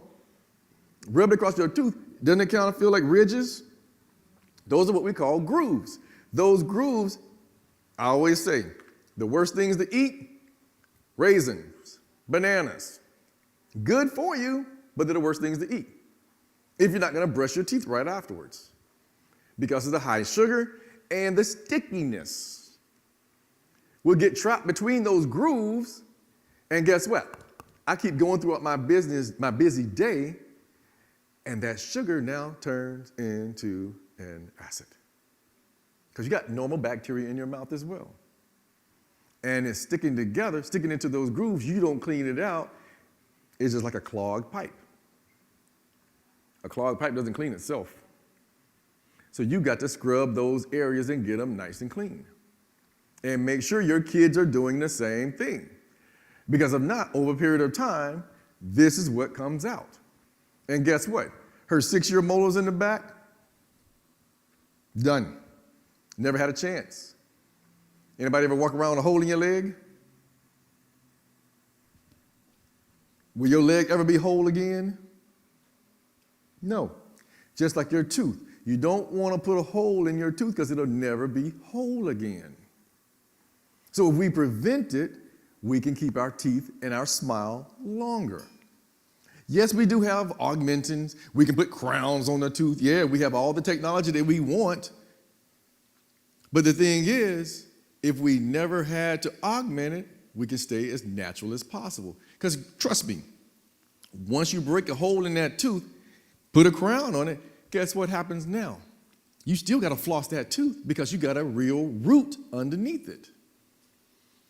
Speaker 5: rub it across your tooth, doesn't it kind of feel like ridges? Those are what we call grooves. Those grooves, I always say, the worst things to eat, raisins, bananas. Good for you, but they're the worst things to eat if you're not going to brush your teeth right afterwards because of the high sugar and the stickiness. We'll get trapped between those grooves, and guess what? I keep going throughout my busy day, and that sugar now turns into an acid because you got normal bacteria in your mouth as well. And it's sticking together, sticking into those grooves. You don't clean it out. It's just like a clogged pipe. A clogged pipe doesn't clean itself. So you got to scrub those areas and get them nice and clean. And make sure your kids are doing the same thing. Because if not, over a period of time, this is what comes out. And guess what? Her 6-year molars in the back, done. Never had a chance. Anybody ever walk around with a hole in your leg? Will your leg ever be whole again? No. Just like your tooth. You don't want to put a hole in your tooth because it'll never be whole again. So if we prevent it, we can keep our teeth and our smile longer. Yes, we do have augmentants. We can put crowns on the tooth. Yeah, we have all the technology that we want. But the thing is, if we never had to augment it, we can stay as natural as possible. Because trust me, once you break a hole in that tooth, put a crown on it, guess what happens now? You still got to floss that tooth because you got a real root underneath it.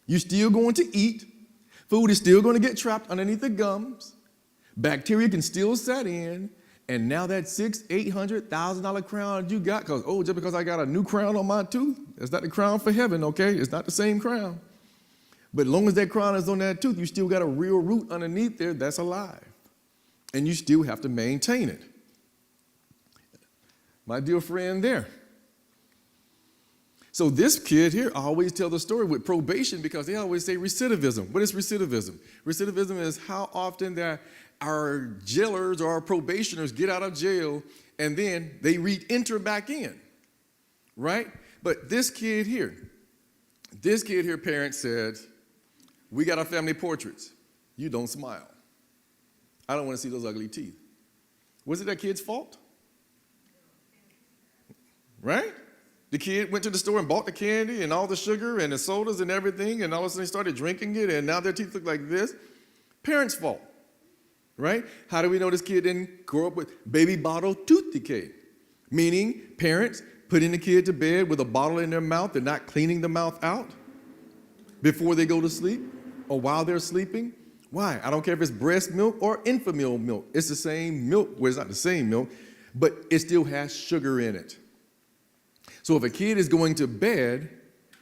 Speaker 5: You're still going to eat. Food is still going to get trapped underneath the gums. Bacteria can still set in. And now that $600,000-$800,000 crown you got, just because I got a new crown on my tooth, it's not the crown for heaven, okay? It's not the same crown. But as long as that crown is on that tooth, you still got a real root underneath there that's alive. And you still have to maintain it. My dear friend there. So this kid here, I always tell the story with probation because they always say recidivism. What is recidivism? Recidivism is how often that our jailers or our probationers get out of jail and then they re-enter back in, right? But this kid here, parents said, we got our family portraits. You don't smile. I don't want to see those ugly teeth. Was it that kid's fault? Right? The kid went to the store and bought the candy and all the sugar and the sodas and everything, and all of a sudden they started drinking it, and now their teeth look like this. Parents' fault, right? How do we know this kid didn't grow up with baby bottle tooth decay? Meaning parents putting the kid to bed with a bottle in their mouth, they're not cleaning the mouth out before they go to sleep or while they're sleeping. Why? I don't care if it's breast milk or infant milk. It's the same milk. Well, it's not the same milk, but it still has sugar in it. So if a kid is going to bed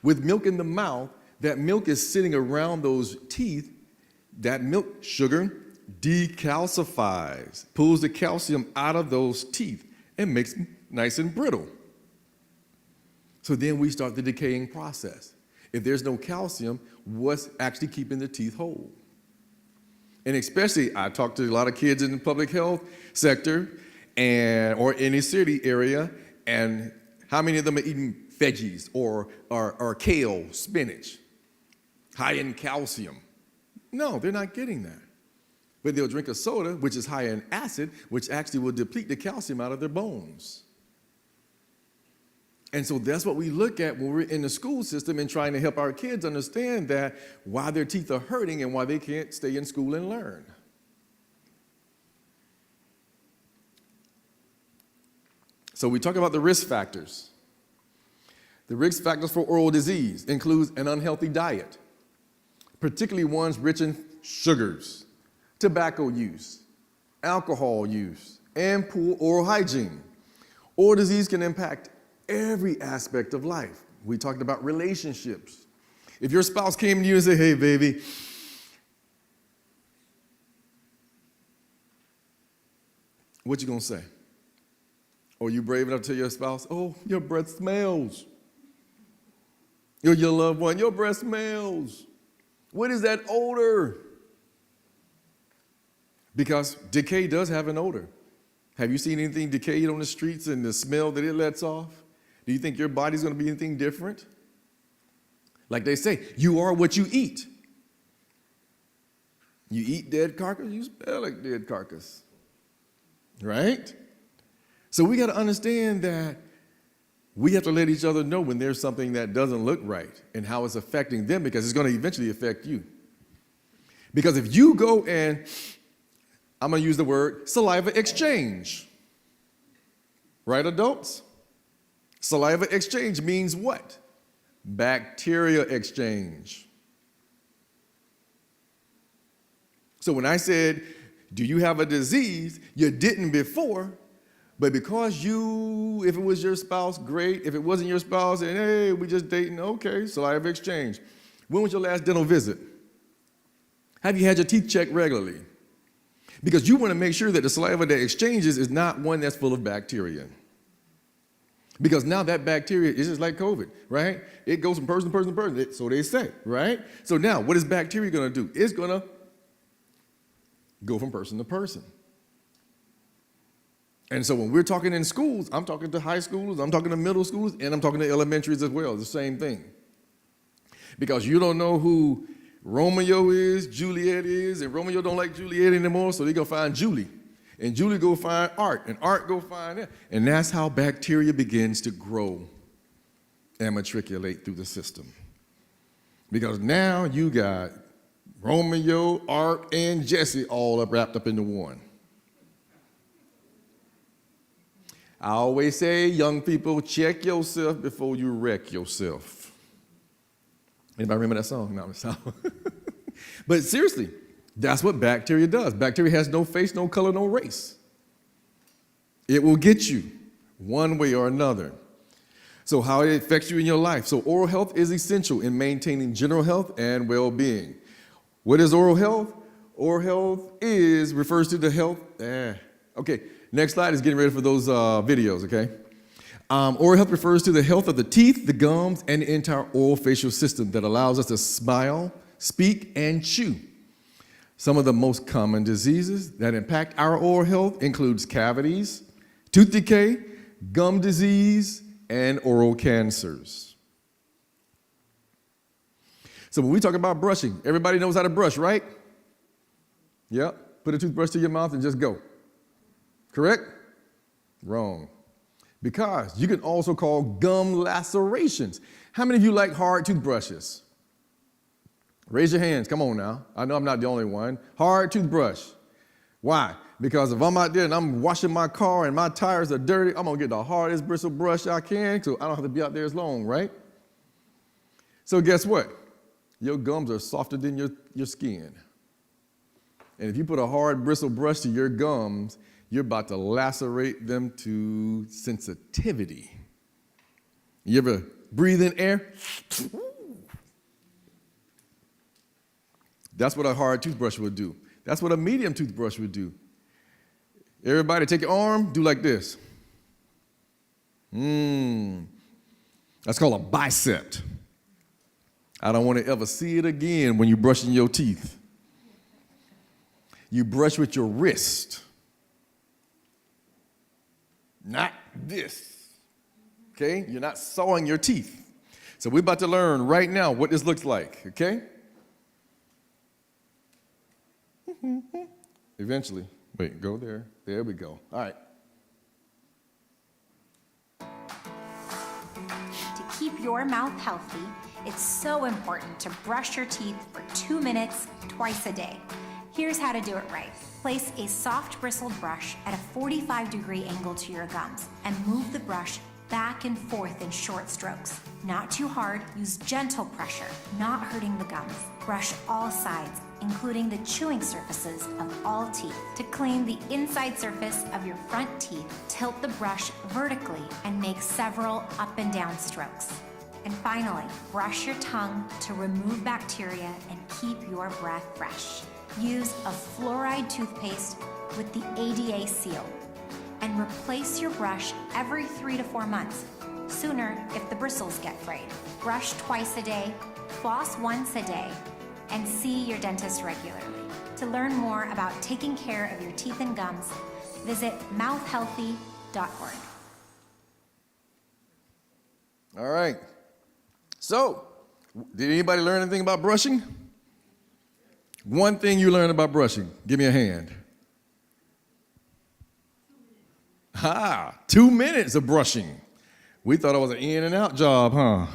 Speaker 5: with milk in the mouth, that milk is sitting around those teeth, that milk sugar decalcifies, pulls the calcium out of those teeth and makes them nice and brittle. So then we start the decaying process. If there's no calcium, what's actually keeping the teeth whole? And especially, I talk to a lot of kids in the public health sector or any city area, and how many of them are eating veggies or kale, spinach, high in calcium? No, they're not getting that. But they'll drink a soda, which is high in acid, which actually will deplete the calcium out of their bones. And so that's what we look at when we're in the school system and trying to help our kids understand that why their teeth are hurting and why they can't stay in school and learn. So we talk about the risk factors. The risk factors for oral disease includes an unhealthy diet, particularly ones rich in sugars, tobacco use, alcohol use, and poor oral hygiene. Oral disease can impact every aspect of life. We talked about relationships. If your spouse came to you and said, hey, baby, what you gonna say? Or you brave enough to tell your spouse, oh, your breath smells. You're your loved one, your breath smells. What is that odor? Because decay does have an odor. Have you seen anything decayed on the streets and the smell that it lets off? Do you think your body's going to be anything different? Like they say, you are what you eat. You eat dead carcass, you smell like dead carcass. Right? So we got to understand that we have to let each other know when there's something that doesn't look right and how it's affecting them, because it's going to eventually affect you. Because if you go and, I'm going to use the word saliva exchange. Right, adults? Saliva exchange means what? Bacteria exchange. So when I said, do you have a disease? You didn't before, but because if it was your spouse, great. If it wasn't your spouse, and hey, we just dating, okay, saliva exchange. When was your last dental visit? Have you had your teeth checked regularly? Because you want to make sure that the saliva that exchanges is not one that's full of bacteria. Because now that bacteria is just like COVID, right? It goes from person to person to person, so they say, right? So now, what is bacteria going to do? It's going to go from person to person. And so when we're talking in schools, I'm talking to high schoolers, I'm talking to middle schools, and I'm talking to elementaries as well. It's the same thing. Because you don't know who Romeo is, Juliet is, and Romeo don't like Juliet anymore, so they go find Julie. And Julie go find Art, and Art go find it. And that's how bacteria begins to grow and matriculate through the system. Because now you got Romeo, Art, and Jesse all wrapped up into one. I always say, young people, check yourself before you wreck yourself. Anybody remember that song? No, it's not. But seriously, that's what bacteria does. Bacteria has no face, no color, no race. It will get you one way or another. So how it affects you in your life. So oral health is essential in maintaining general health and well-being. What is oral health? Oral health refers to the health. Okay, next slide is getting ready for those videos, okay? Oral health refers to the health of the teeth, the gums, and the entire oral facial system that allows us to smile, speak, and chew. Some of the most common diseases that impact our oral health includes cavities, tooth decay, gum disease, and oral cancers. So when we talk about brushing, everybody knows how to brush, right? Yep. Put a toothbrush to your mouth and just go. Correct? Wrong. Because you can also call gum lacerations. How many of you like hard toothbrushes? Raise your hands. Come on now. I know I'm not the only one. Hard toothbrush. Why? Because if I'm out there and I'm washing my car and my tires are dirty, I'm going to get the hardest bristle brush I can so I don't have to be out there as long, right? So guess what? Your gums are softer than your skin. And if you put a hard bristle brush to your gums, you're about to lacerate them to sensitivity. You ever breathe in air? That's what a hard toothbrush would do. That's what a medium toothbrush would do. Everybody take your arm, do like this. That's called a bicep. I don't want to ever see it again when you're brushing your teeth. You brush with your wrist. Not this, okay? You're not sawing your teeth. So we're about to learn right now what this looks like, okay? Eventually. Wait, go there. There we go. All right.
Speaker 6: To keep your mouth healthy, it's so important to brush your teeth for 2 minutes twice a day. Here's how to do it right. Place a soft bristled brush at a 45-degree angle to your gums and move the brush back and forth in short strokes. Not too hard, use gentle pressure, not hurting the gums. Brush all sides, including the chewing surfaces of all teeth. To clean the inside surface of your front teeth, tilt the brush vertically and make several up and down strokes. And finally, brush your tongue to remove bacteria and keep your breath fresh. Use a fluoride toothpaste with the ADA seal and replace your brush every 3 to 4 months. Sooner if the bristles get frayed. Brush twice a day, floss once a day, and see your dentist regularly. To learn more about taking care of your teeth and gums, visit mouthhealthy.org.
Speaker 5: All right. So, did anybody learn anything about brushing? One thing you learned about brushing. Give me a hand. 2 minutes of brushing. We thought it was an in and out job, huh?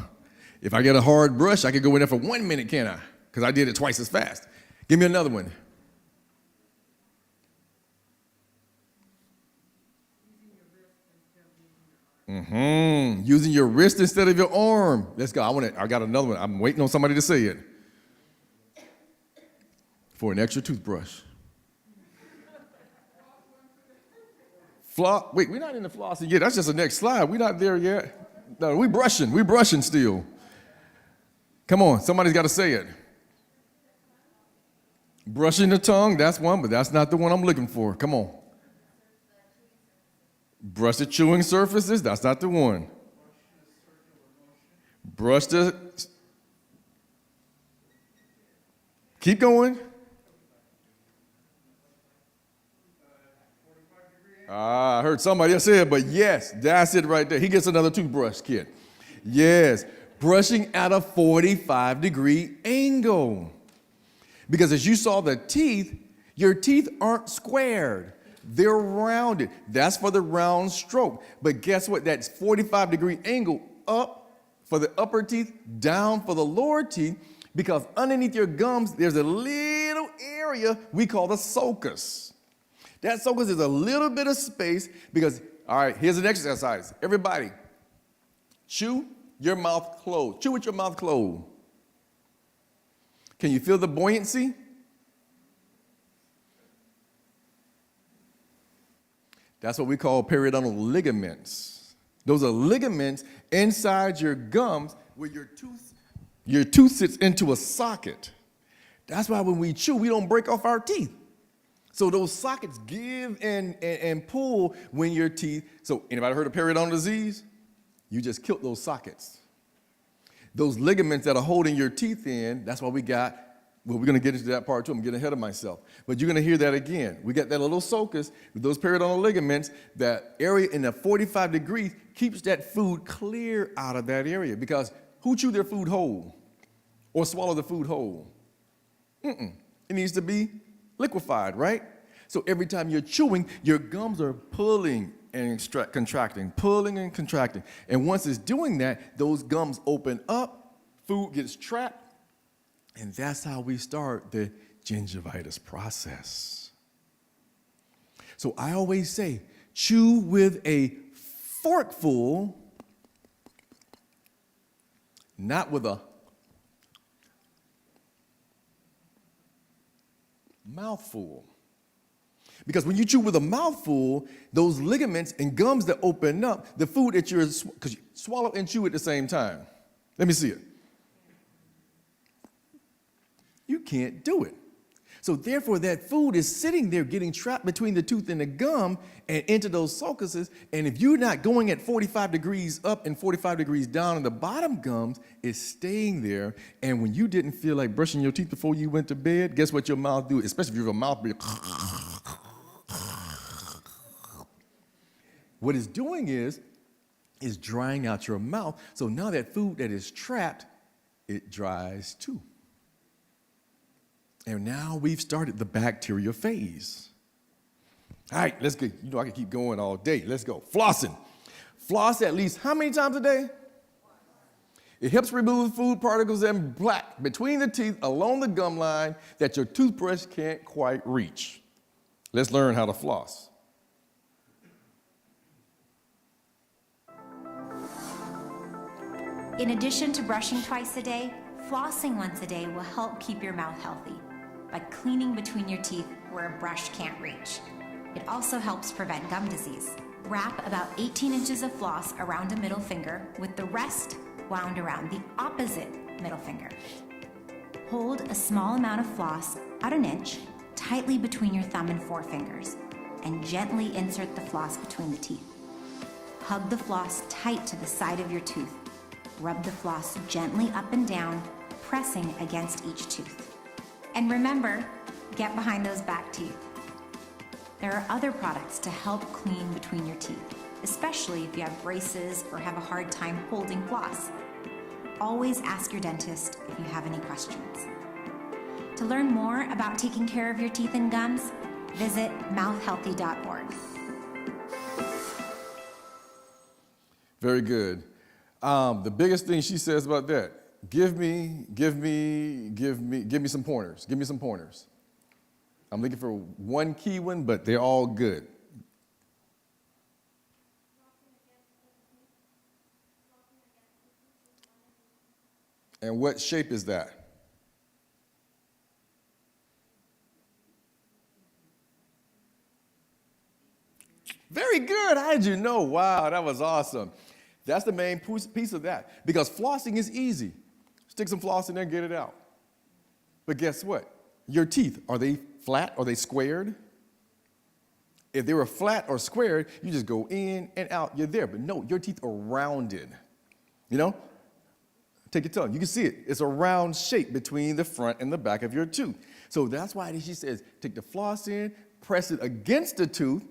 Speaker 5: If I get a hard brush, I could go in there for 1 minute, can't I? Because I did it twice as fast. Give me another one. Using your wrist instead of your arm. Let's go. I got another one. I'm waiting on somebody to say it. For an extra toothbrush. Wait, we're not in the flossing yet. That's just the next slide. We're not there yet. No, we're brushing still. Come on, somebody's got to say it. Brushing the tongue, that's one, but that's not the one I'm looking for. Come on. Brush the chewing surfaces, that's not the one. Brush the... Keep going. I heard somebody else say it, but yes, that's it right there. He gets another toothbrush, kid. Yes, brushing at a 45-degree angle. Because as you saw the teeth, your teeth aren't squared. They're rounded. That's for the round stroke. But guess what? That's 45-degree angle up for the upper teeth, down for the lower teeth, because underneath your gums, there's a little area we call the sulcus. That sulcus is a little bit of space because, all right, here's an exercise. Everybody, chew your mouth closed. Chew with your mouth closed. Can you feel the buoyancy? That's what we call periodontal ligaments. Those are ligaments inside your gums where your tooth sits into a socket. That's why when we chew, we don't break off our teeth. So those sockets give and pull when your teeth. So anybody heard of periodontal disease? You just killed those sockets. Those ligaments that are holding your teeth in, that's why we got, well, we're going to get into that part too. I'm getting ahead of myself. But you're going to hear that again. We got that little sulcus with those periodontal ligaments. That area in the 45 degrees keeps that food clear out of that area. Because who chew their food whole or swallow the food whole? It needs to be liquefied, right? So every time you're chewing, your gums are pulling and contracting, pulling and contracting. And once it's doing that, those gums open up, food gets trapped, and that's how we start the gingivitis process. So I always say, chew with a forkful, not with a mouthful. Because when you chew with a mouthful, those ligaments and gums that open up, the food that because you swallow and chew at the same time. Let me see it. You can't do it. So therefore, that food is sitting there getting trapped between the tooth and the gum and into those sulcuses. And if you're not going at 45 degrees up and 45 degrees down in the bottom gums, it's staying there. And when you didn't feel like brushing your teeth before you went to bed, guess what your mouth do? Especially if you have a mouth breathe. What it's doing is drying out your mouth. So now that food that is trapped, it dries too. And now we've started the bacteria phase. All right, let's get, I can keep going all day. Let's go. Flossing. Floss at least how many times a day? It helps remove food particles and plaque between the teeth along the gum line that your toothbrush can't quite reach. Let's learn how to floss.
Speaker 6: In addition to brushing twice a day, flossing once a day will help keep your mouth healthy by cleaning between your teeth where a brush can't reach. It also helps prevent gum disease. Wrap about 18 inches of floss around a middle finger with the rest wound around the opposite middle finger. Hold a small amount of floss, about an inch, tightly between your thumb and forefingers, and gently insert the floss between the teeth. Hug the floss tight to the side of your tooth. Rub the floss gently up and down, pressing against each tooth. And remember, get behind those back teeth. There are other products to help clean between your teeth, especially if you have braces or have a hard time holding floss. Always ask your dentist if you have any questions. To learn more about taking care of your teeth and gums, visit mouthhealthy.org.
Speaker 5: Very good. The biggest thing she says about that, give me some pointers. Give me some pointers. I'm looking for one key one, but they're all good. And what shape is that? Very good. How did you know? Wow, that was awesome. That's the main piece of that. Because flossing is easy. Stick some floss in there, get it out. But guess what? Your teeth, are they flat? Are they squared? If they were flat or squared, you just go in and out. You're there. But no, your teeth are rounded. You know? Take your tongue. You can see it. It's a round shape between the front and the back of your tooth. So that's why she says, take the floss in, press it against the tooth,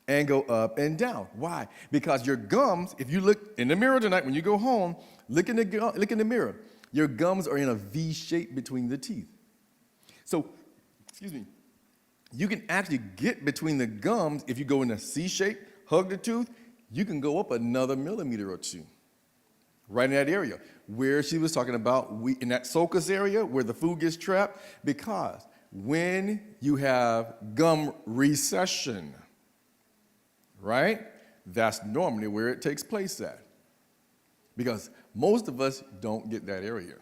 Speaker 5: and go up and down. Why? Because your gums, if you look in the mirror tonight, when you go home, look in the mirror. Your gums are in a V shape between the teeth. So, you can actually get between the gums if you go in a C shape, hug the tooth, you can go up another millimeter or two. Right in that area where she was talking about, in that sulcus area where the food gets trapped, because when you have gum recession, right? That's normally where it takes place at. Because most of us don't get that area.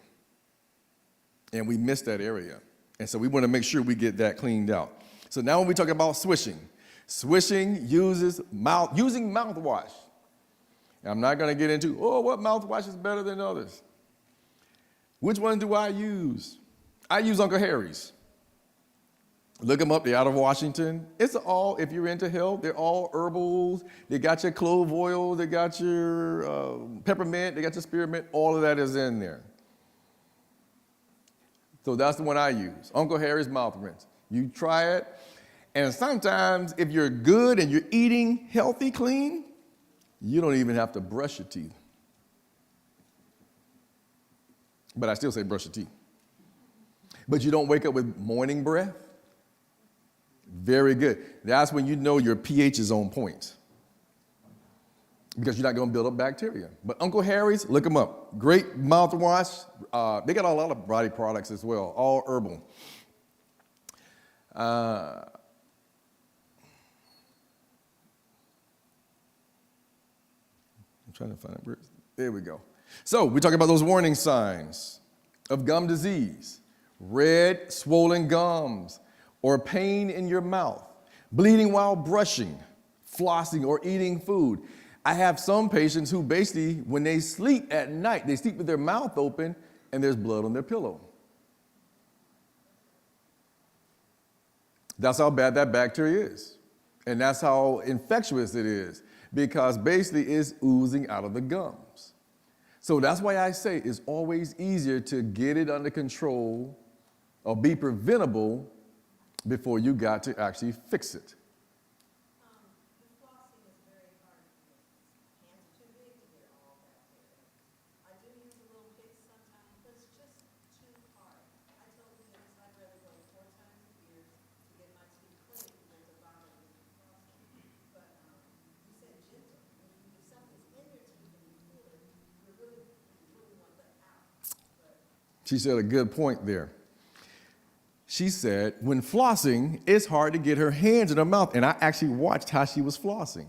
Speaker 5: And we miss that area. And so we want to make sure we get that cleaned out. So now when we talk about swishing, swishing using mouthwash. And I'm not going to get into, what mouthwash is better than others. Which one do I use? I use Uncle Harry's. Look them up. They're out of Washington. It's all, if you're into health, they're all herbals. They got your clove oil. They got your peppermint. They got your spearmint. All of that is in there. So that's the one I use, Uncle Harry's mouth rinse. You try it. And sometimes if you're good and you're eating healthy, clean, you don't even have to brush your teeth. But I still say brush your teeth. But you don't wake up with morning breath. Very good. That's when you know your pH is on point, because you're not going to build up bacteria. But Uncle Harry's, look them up. Great mouthwash. They got a lot of body products as well, all herbal. I'm trying to find it. There we go. So we're talking about those warning signs of gum disease: red, swollen gums, or pain in your mouth, bleeding while brushing, flossing, or eating food. I have some patients who basically, when they sleep at night, they sleep with their mouth open and there's blood on their pillow. That's how bad that bacteria is. And that's how infectious it is, because basically it's oozing out of the gums. So that's why I say it's always easier to get it under control or be preventable before you got to actually fix it.
Speaker 7: The flossing is very hard to do. Hands are too big to get all bacteria. I do use a little pick sometimes, but it's just too hard. I told the dentist I'd rather go 4 times a year to get my teeth clean than to bother with flossing. But you said gentle. If something's in your teeth and you feel it, you really want that out.
Speaker 5: She said a good point there. She said, when flossing, it's hard to get her hands in her mouth. And I actually watched how she was flossing.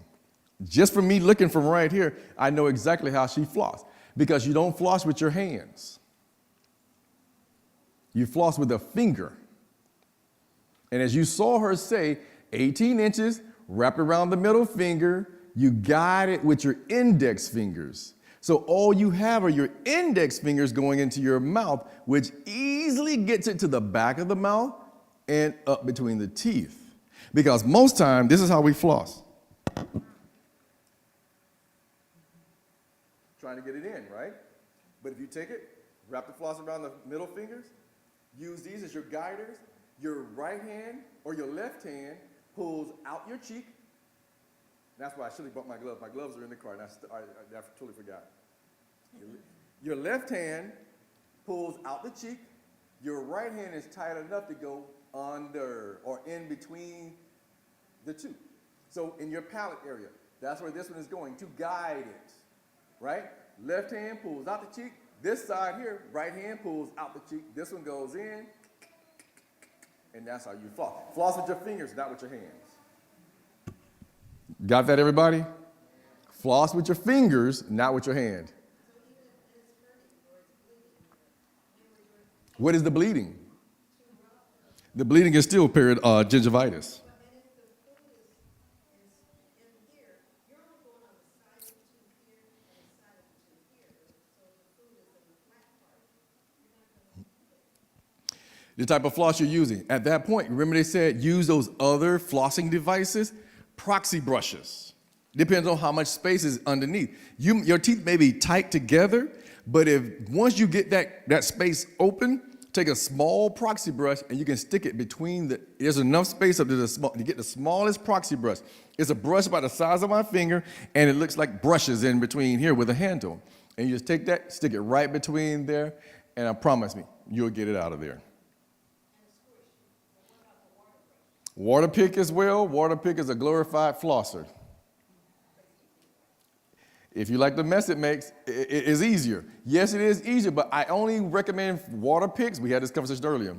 Speaker 5: Just from me looking from right here, I know exactly how she flossed. Because you don't floss with your hands. You floss with a finger. And as you saw her say, 18 inches, wrap around the middle finger, you guide it with your index fingers. So all you have are your index fingers going into your mouth, which easily gets it to the back of the mouth and up between the teeth. Because most time, this is how we floss. Trying to get it in, right? But if you take it, wrap the floss around the middle fingers, use these as your guiders, your right hand or your left hand pulls out your cheek. That's why I should have brought my gloves. My gloves are in the car, and I totally forgot. Your left hand pulls out the cheek. Your right hand is tight enough to go under or in between the two. So in your palate area, that's where this one is going, to guide it, right? Left hand pulls out the cheek. This side here, right hand pulls out the cheek. This one goes in, and that's how you floss. Floss with your fingers, not with your hands. Got that, everybody? Floss with your fingers, not with your hand. What is the bleeding? The bleeding is still gingivitis. The type of floss you're using. At that point, remember they said use those other flossing devices, proxy brushes. Depends on how much space is underneath. Your teeth may be tight together, but if once you get that space open, take a small proxy brush and you can stick it between there's enough space up to get the smallest proxy brush. It's a brush about the size of my finger, and it looks like brushes in between here with a handle. And you just take that, stick it right between there, and I promise me, you'll get it out of there. Water pick as well. Water pick is a glorified flosser. If you like the mess it makes, it is easier. Yes, it is easier, but I only recommend water picks, we had this conversation earlier,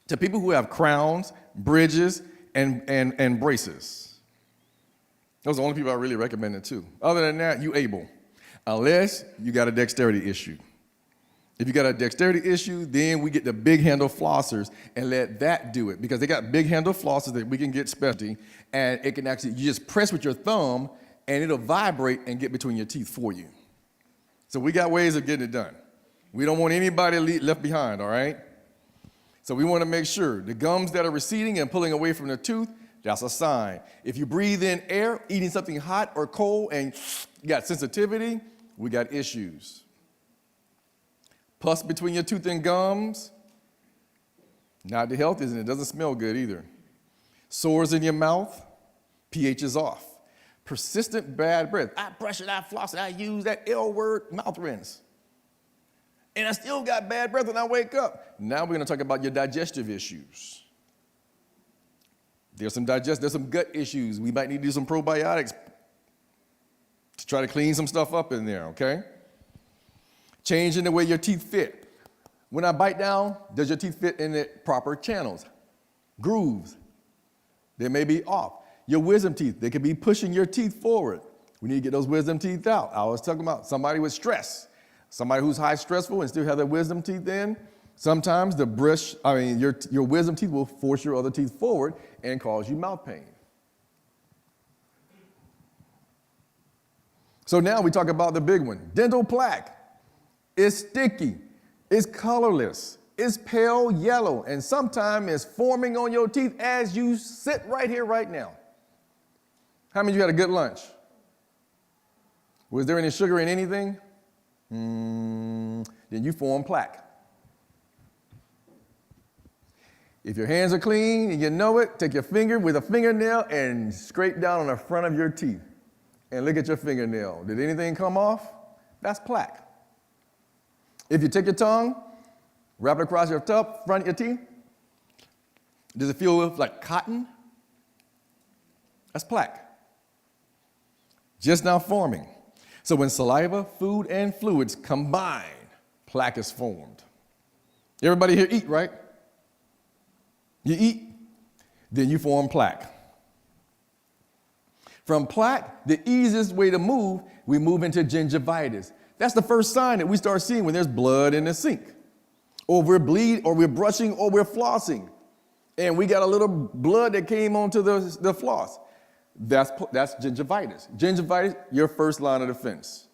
Speaker 5: to people who have crowns, bridges, and braces. Those are the only people I really recommend it to. Other than that, you able, unless you got a dexterity issue. If you got a dexterity issue, then we get the big handle flossers and let that do it, because they got big handle flossers that we can get specialty, and it can actually, you just press with your thumb and it'll vibrate and get between your teeth for you. So we got ways of getting it done. We don't want anybody left behind, all right? So we want to make sure the gums that are receding and pulling away from the tooth, that's a sign. If you breathe in air, eating something hot or cold, and you got sensitivity, we got issues. Pus between your tooth and gums, not the healthiest, and it doesn't smell good either. Sores in your mouth, pH is off. Persistent bad breath. I brush it, I floss it, I use that L word mouth rinse. And I still got bad breath when I wake up. Now we're going to talk about your digestive issues. There's some gut issues. We might need to do some probiotics to try to clean some stuff up in there, okay? Changing the way your teeth fit. When I bite down, does your teeth fit in the proper channels? Grooves, they may be off. Your wisdom teeth, they could be pushing your teeth forward. We need to get those wisdom teeth out. I was talking about somebody with stress, somebody who's high stressful and still have their wisdom teeth in. Sometimes your wisdom teeth will force your other teeth forward and cause you mouth pain. So now we talk about the big one. Dental plaque. It's sticky. It's colorless. It's pale yellow. And sometimes it's forming on your teeth as you sit right here right now. How many of you had a good lunch? Was there any sugar in anything? Then you form plaque. If your hands are clean and you know it, take your finger with a fingernail and scrape down on the front of your teeth and look at your fingernail. Did anything come off? That's plaque. If you take your tongue, wrap it across your front of your teeth, does it feel like cotton? That's plaque. Just now forming. So when saliva, food, and fluids combine, plaque is formed. Everybody here eat, right? You eat, then you form plaque. From plaque, the easiest way to move, we move into gingivitis. That's the first sign that we start seeing when there's blood in the sink, or we're bleeding, or we're brushing, or we're flossing, and we got a little blood that came onto the floss. That's gingivitis. Gingivitis, your first line of defense.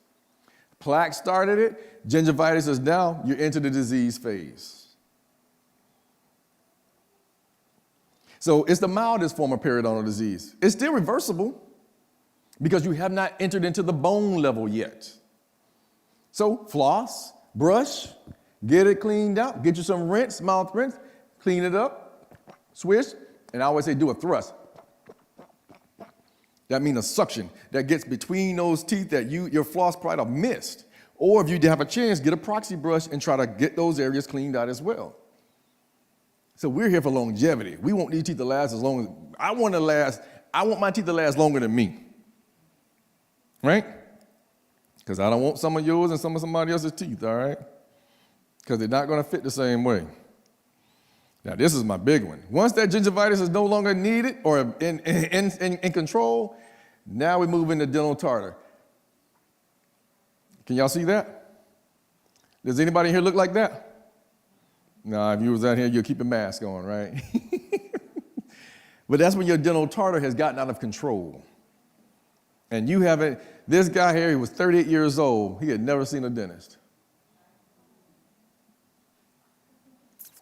Speaker 5: Plaque started it. Gingivitis is now, you're into the disease phase. So it's the mildest form of periodontal disease. It's still reversible because you have not entered into the bone level yet. So floss, brush, get it cleaned out, get you some rinse, mouth rinse, clean it up, swish, and I always say do a thrust. That means a suction that gets between those teeth that your floss probably have missed. Or if you have a chance, get a proxy brush and try to get those areas cleaned out as well. So we're here for longevity. We want these teeth to last as long as, I want my teeth to last longer than me. Right? Because I don't want some of yours and some of somebody else's teeth, all right? Because they're not going to fit the same way. Now, this is my big one. Once that gingivitis is no longer needed or in control, now we move into dental tartar. Can y'all see that? Does anybody here look like that? No, if you was out here, you'll keep a mask on, right? But that's when your dental tartar has gotten out of control. And you haven't, this guy here, he was 38 years old. He had never seen a dentist.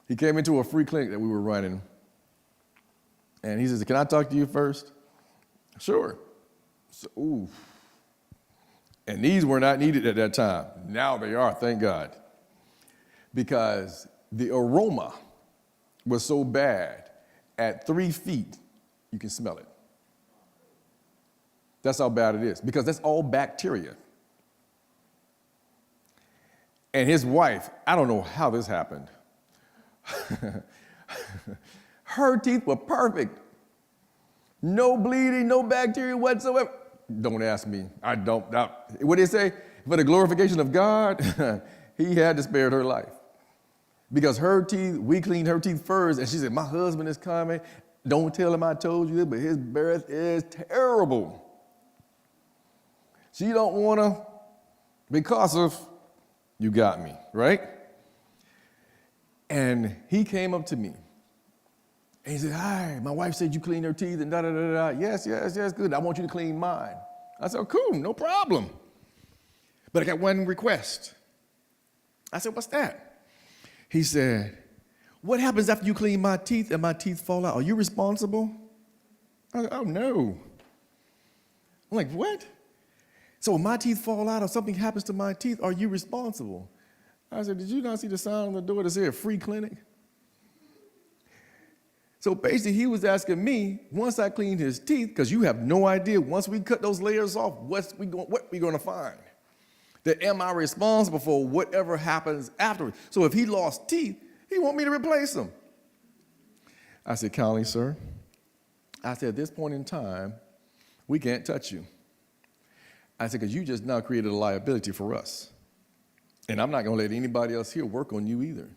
Speaker 5: He came into a free clinic that we were running. And he says, can I talk to you first? Sure. So, ooh. And these were not needed at that time. Now they are, thank God. Because the aroma was so bad, at 3 feet, you can smell it. That's how bad it is, because that's all bacteria. And his wife, I don't know how this happened. Her teeth were perfect. No bleeding, no bacteria whatsoever. Don't ask me. I don't. What did they say? For the glorification of God, he had to spare her life. Because her teeth, we cleaned her teeth first, and she said, my husband is coming. Don't tell him I told you this, but his breath is terrible. She don't want to, because of, you got me, right? And he came up to me, and he said, hi, my wife said you clean her teeth, and da-da-da-da. Yes, good. I want you to clean mine. I said, oh, cool, no problem. But I got one request. I said, what's that? He said, What happens after you clean my teeth and my teeth fall out? Are you responsible? Oh, no. I'm like, what? So when my teeth fall out or something happens to my teeth, are you responsible? I said, did you not see the sign on the door that said free clinic? So basically, he was asking me, once I cleaned his teeth, because you have no idea, once we cut those layers off, what we going to find? That am I responsible for whatever happens afterwards? So if he lost teeth, he want me to replace them. I said, kindly, sir, I said, at this point in time, we can't touch you. I said, because you just now created a liability for us. And I'm not going to let anybody else here work on you either.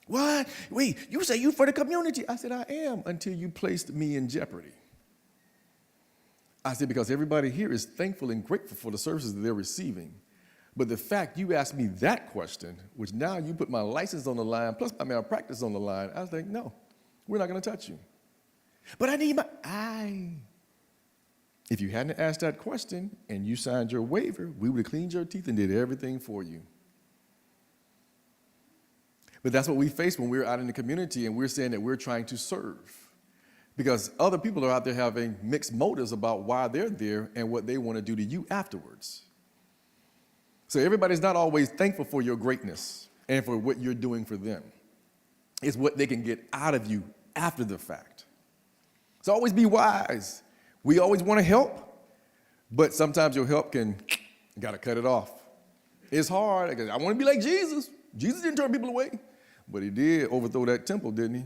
Speaker 5: What? Wait, you say you for the community. I said, I am, until you placed me in jeopardy. I said, because everybody here is thankful and grateful for the services that they're receiving. But the fact you asked me that question, which now you put my license on the line, plus my malpractice on the line, I was like, no, we're not going to touch you. But I need if you hadn't asked that question and you signed your waiver, we would have cleaned your teeth and did everything for you. But that's what we face when we're out in the community and we're saying that we're trying to serve. Because other people are out there having mixed motives about why they're there and what they want to do to you afterwards. So everybody's not always thankful for your greatness and for what you're doing for them. It's what they can get out of you after the fact. So always be wise. We always want to help, but sometimes your help you got to cut it off. It's hard. I want to be like Jesus. Jesus didn't turn people away, but he did overthrow that temple, didn't he?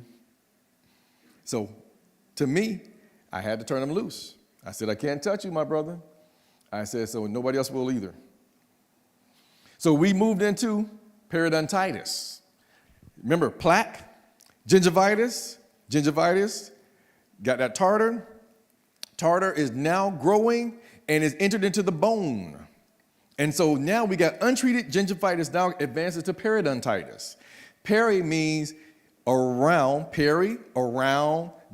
Speaker 5: So to me, I had to turn him loose. I said, I can't touch you, my brother. I said, so nobody else will either. So we moved into periodontitis. Remember, plaque, gingivitis, got that tartar. Tartar is now growing and is entered into the bone. And so now we got untreated gingivitis now advances to periodontitis. Peri means around,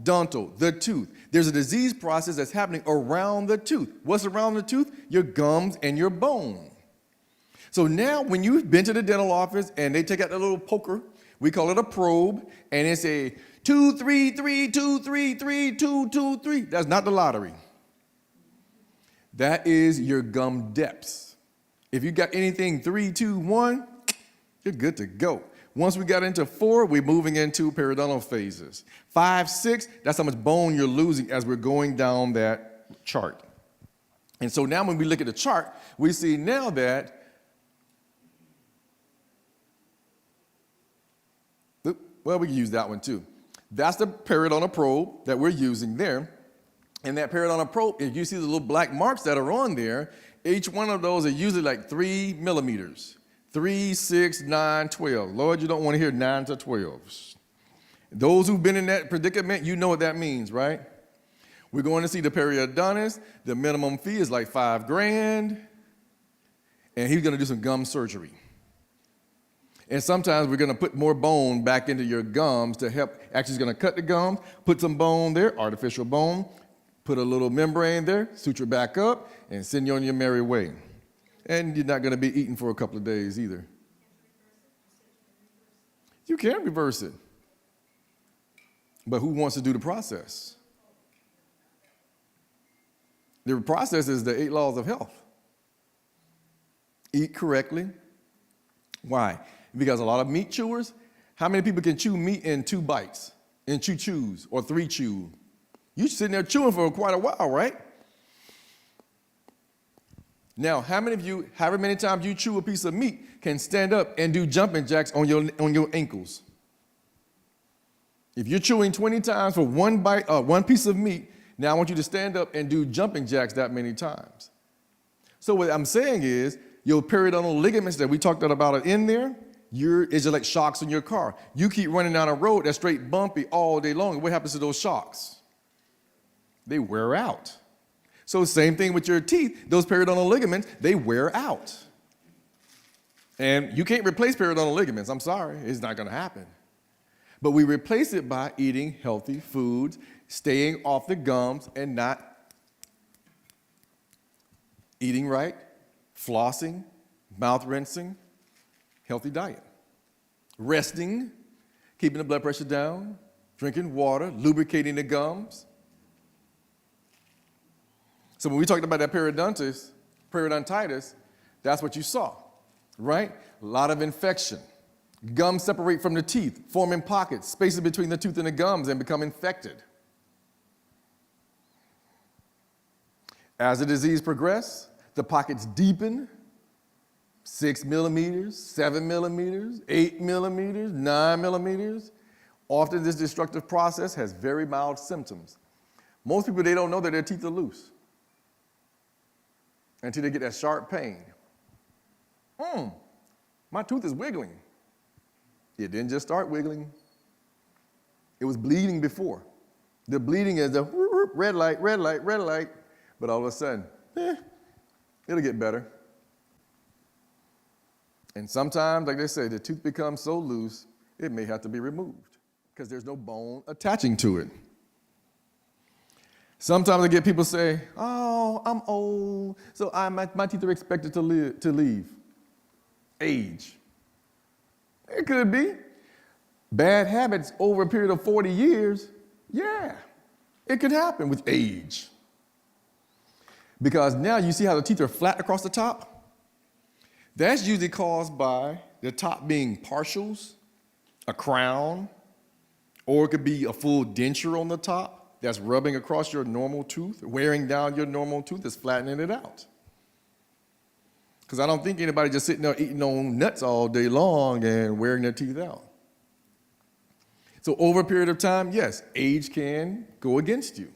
Speaker 5: dental, the tooth. There's a disease process that's happening around the tooth. What's around the tooth? Your gums and your bone. So now when you've been to the dental office and they take out the little poker, we call it a probe, and it's a 2, 3, 3, 2, 3, 3, 2, 2, 3. That's not the lottery. That is your gum depths. If you got anything 3, 2, 1, you're good to go. Once we got into 4, we're moving into periodontal phases. 5, 6, that's how much bone you're losing as we're going down that chart. And so now when we look at the chart, we see now that well, we can use that one too. That's the periodontal probe that we're using there. And that periodontal probe, if you see the little black marks that are on there, each one of those are usually like 3 millimeters. 3, 6, 9, 12. Lord, you don't want to hear 9 to 12s. Those who've been in that predicament, you know what that means, right? We're going to see the periodontist. The minimum fee is like $5,000. And he's going to do some gum surgery. And sometimes we're going to put more bone back into your gums to help. Actually, he's going to cut the gums, put some bone there, artificial bone, put a little membrane there, suture back up, and send you on your merry way. And you're not going to be eating for a couple of days either. You can reverse it. But who wants to do the process? The process is the 8 laws of health. Eat correctly. Why? Because a lot of meat chewers, how many people can chew meat in 2 bites, in 2 chews, or 3 chews? You're sitting there chewing for quite a while, right? Now, how many of you, however many times you chew a piece of meat, can stand up and do jumping jacks on your ankles? If you're chewing 20 times for 1 bite, 1 piece of meat, now I want you to stand up and do jumping jacks that many times. So what I'm saying is, your periodontal ligaments that we talked about in there, it's just like shocks in your car. You keep running down a road that's straight bumpy all day long. What happens to those shocks? They wear out. So same thing with your teeth. Those periodontal ligaments, they wear out. And you can't replace periodontal ligaments. I'm sorry. It's not going to happen. But we replace it by eating healthy foods, staying off the gums, and not eating right, flossing, mouth rinsing, healthy diet. Resting, keeping the blood pressure down, drinking water, lubricating the gums. So when we talked about that periodontitis, that's what you saw, right? A lot of infection. Gums separate from the teeth, forming pockets, spaces between the tooth and the gums, and become infected. As the disease progressed, the pockets deepen, 6 millimeters, 7 millimeters, 8 millimeters, 9 millimeters. Often this destructive process has very mild symptoms. Most people, they don't know that their teeth are loose until they get that sharp pain. My tooth is wiggling. It didn't just start wiggling. It was bleeding before. The bleeding is the red light, red light, red light. But all of a sudden, it'll get better. And sometimes, like they say, the tooth becomes so loose, it may have to be removed because there's no bone attaching to it. Sometimes I get people say, oh, I'm old, so my teeth are expected to leave. Age. It could be. Bad habits over a period of 40 years, yeah, it could happen with age. Because now you see how the teeth are flat across the top? That's usually caused by the top being partials, a crown, or it could be a full denture on the top that's rubbing across your normal tooth, wearing down your normal tooth, is flattening it out. Because I don't think anybody just sitting there eating on nuts all day long and wearing their teeth out. So over a period of time, yes, age can go against you.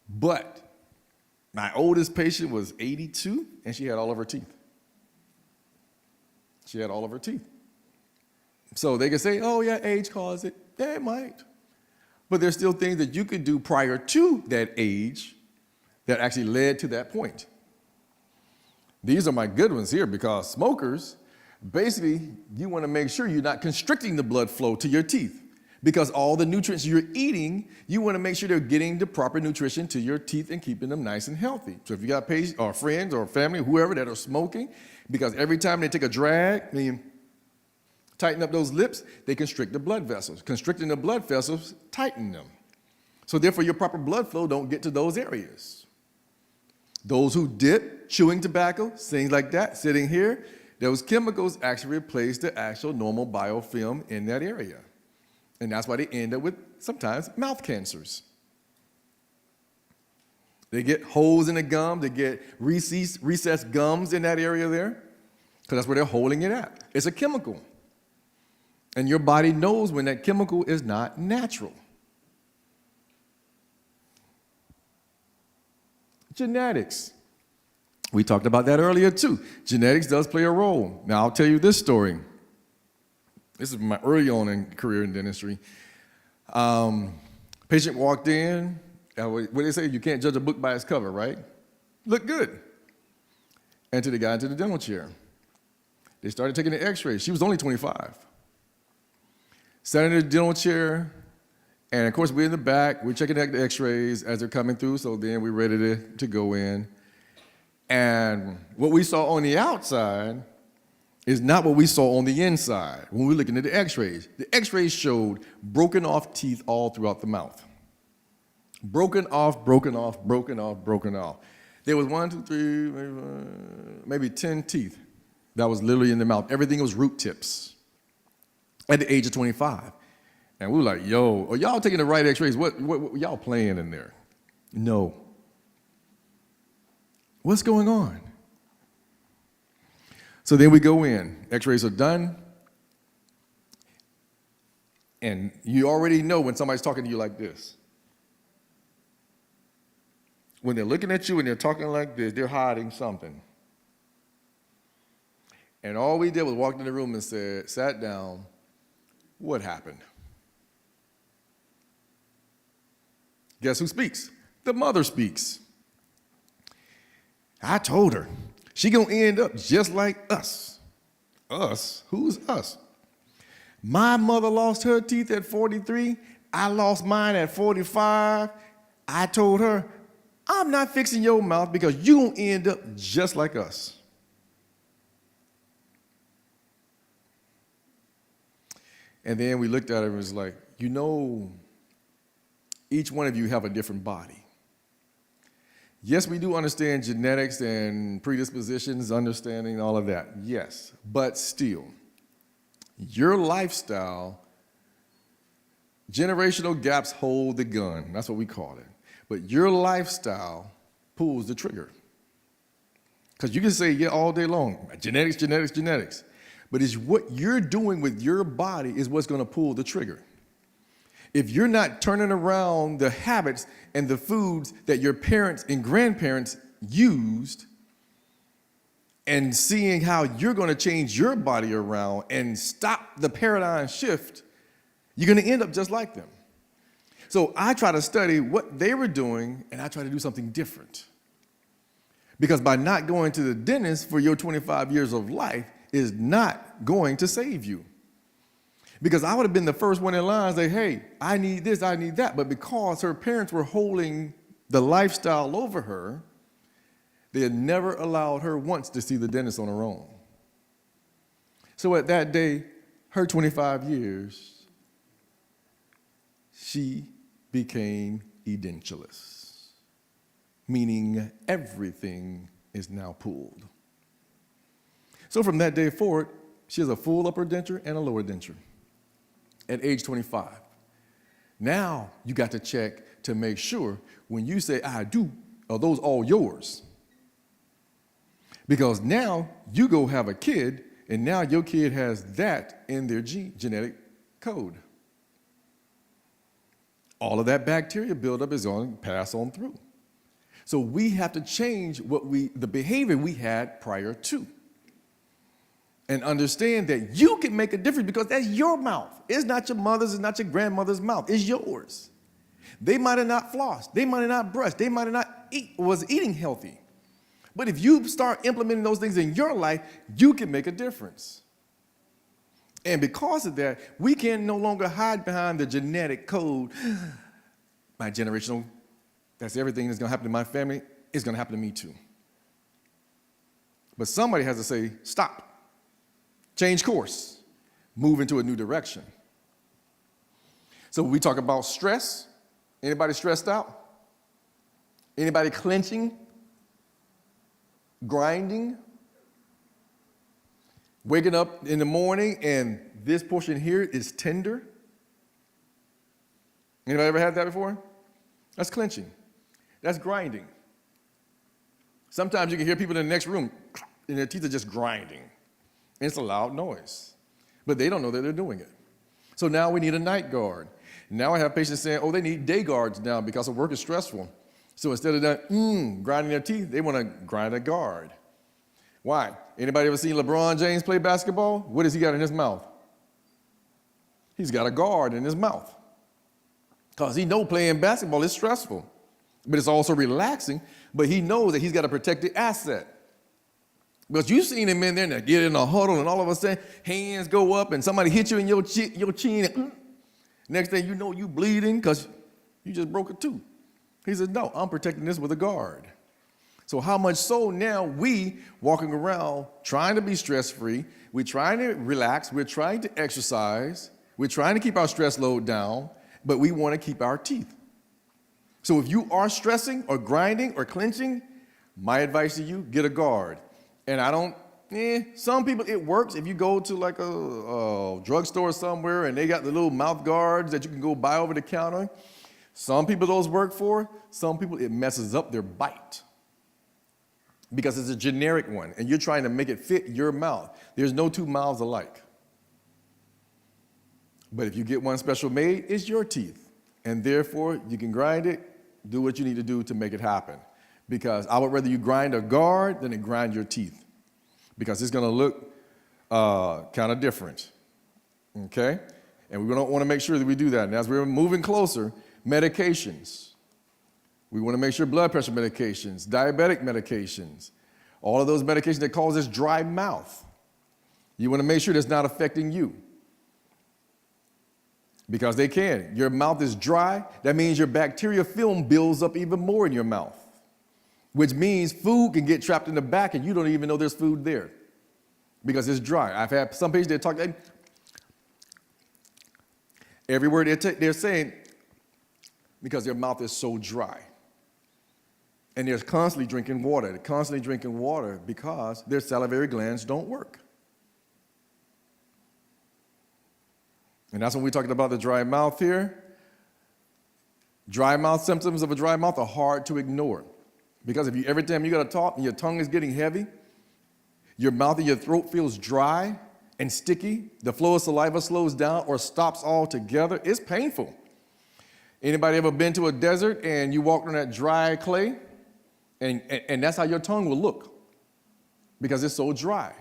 Speaker 5: But my oldest patient was 82, and she had all of her teeth. She had all of her teeth. So they can say, oh, yeah, age caused it. Yeah, it might. But there's still things that you could do prior to that age that actually led to that point. These are my good ones here because smokers, basically, you want to make sure you're not constricting the blood flow to your teeth. Because all the nutrients you're eating, you want to make sure they're getting the proper nutrition to your teeth and keeping them nice and healthy. So if you got patients or friends or family, whoever that are smoking, because every time they take a drag, tighten up those lips, they constrict the blood vessels. Constricting the blood vessels tighten them. So therefore, your proper blood flow don't get to those areas. Those who dip, chewing tobacco, things like that, sitting here, those chemicals actually replace the actual normal biofilm in that area. And that's why they end up with sometimes mouth cancers. They get holes in the gum, they get recessed gums in that area there, because that's where they're holding it at. It's a chemical. And your body knows when that chemical is not natural. Genetics. We talked about that earlier too. Genetics does play a role. Now I'll tell you this story. This is my early on in career in dentistry. Patient walked in. What do they say? You can't judge a book by its cover, right? Looked good. Enter the guy into the dental chair. They started taking the x-rays. She was only 25. Sat in the dental chair, and of course we're in the back. We're checking the x-rays as they're coming through, so then we're ready to go in. And what we saw on the outside is not what we saw on the inside when we were looking at the x-rays. The x-rays showed broken off teeth all throughout the mouth. Broken off, broken off, broken off, broken off. There was 1, 2, 3, maybe 10 teeth that was literally in the mouth. Everything was root tips at the age of 25. And we were like, yo, are y'all taking the right x-rays? What y'all playing in there? No. What's going on? So then we go in, x-rays are done, and you already know when somebody's talking to you like this. When they're looking at you and they're talking like this, they're hiding something. And all we did was walk in the room and sat down, what happened? Guess who speaks? The mother speaks. I told her. She gonna end up just like us. Us? Who's us? My mother lost her teeth at 43. I lost mine at 45. I told her, I'm not fixing your mouth because you gonna end up just like us. And then we looked at it and was like, each one of you have a different body. Yes, we do understand genetics and predispositions, understanding all of that. Yes, but still, your lifestyle, generational gaps hold the gun. That's what we call it. But your lifestyle pulls the trigger. Because you can say, yeah, all day long, genetics, genetics, genetics. But it's what you're doing with your body is what's going to pull the trigger. If you're not turning around the habits and the foods that your parents and grandparents used and seeing how you're going to change your body around and stop the paradigm shift, you're going to end up just like them. So I try to study what they were doing, and I try to do something different. Because by not going to the dentist for your 25 years of life is not going to save you. Because I would have been the first one in line say, hey, I need this, I need that. But because her parents were holding the lifestyle over her, they had never allowed her once to see the dentist on her own. So at that day, her 25 years, she became edentulous, meaning everything is now pulled. So from that day forward, she has a full upper denture and a lower denture at age 25. Now you got to check to make sure when you say, I do, are those all yours? Because now you go have a kid, and now your kid has that in their genetic code. All of that bacteria buildup is going to pass on through. So we have to change the behavior we had prior to. And understand that you can make a difference because that's your mouth. It's not your mother's, it's not your grandmother's mouth. It's yours. They might have not flossed. They might have not brushed. They might have not was eating healthy. But if you start implementing those things in your life, you can make a difference. And because of that, we can no longer hide behind the genetic code. My generational, that's everything that's going to happen to my family, is going to happen to me too. But somebody has to say, stop. Change course, move into a new direction. So we talk about stress. Anybody stressed out? Anybody clenching? Grinding? Waking up in the morning and this portion here is tender? Anybody ever had that before? That's clenching. That's grinding. Sometimes you can hear people in the next room and their teeth are just grinding. And it's a loud noise. But they don't know that they're doing it. So now we need a night guard. Now I have patients saying, oh, they need day guards now because the work is stressful. So instead of that, grinding their teeth, they want to grind a guard. Why? Anybody ever seen LeBron James play basketball? What does he got in his mouth? He's got a guard in his mouth. Because he knows playing basketball is stressful. But it's also relaxing. But he knows that he's got a protected asset. Because you've seen him in there and they get in a huddle and all of a sudden hands go up and somebody hit you in your chin. And, next thing you know, you bleeding because you just broke a tooth. He says, no, I'm protecting this with a guard. So how much so now we walking around trying to be stress-free, we're trying to relax, we're trying to exercise, we're trying to keep our stress load down, but we want to keep our teeth. So if you are stressing or grinding or clenching, my advice to you, get a guard. And some people, it works. If you go to like a drugstore somewhere and they got the little mouth guards that you can go buy over the counter, some people those work for, some people it messes up their bite because it's a generic one and you're trying to make it fit your mouth. There's no two mouths alike. But if you get one special made, it's your teeth. And therefore, you can grind it, do what you need to do to make it happen. Because I would rather you grind a guard than to grind your teeth. Because it's going to look kind of different. Okay? And we don't want to make sure that we do that. And as we're moving closer, medications. We want to make sure blood pressure medications, diabetic medications, all of those medications that cause this dry mouth. You want to make sure that's not affecting you. Because they can. Your mouth is dry. That means your bacteria film builds up even more in your mouth. Which means food can get trapped in the back and you don't even know there's food there because it's dry. I've had some patients that talk, Every word they're saying, because their mouth is so dry. And they're constantly drinking water. They're constantly drinking water because their salivary glands don't work. And that's when we're talking about the dry mouth here. Dry mouth, symptoms of a dry mouth are hard to ignore. Because if you, every time you got to talk and your tongue is getting heavy, your mouth and your throat feels dry and sticky, the flow of saliva slows down or stops altogether, it's painful. Anybody ever been to a desert and you walked on that dry clay? And that's how your tongue will look because it's so dry.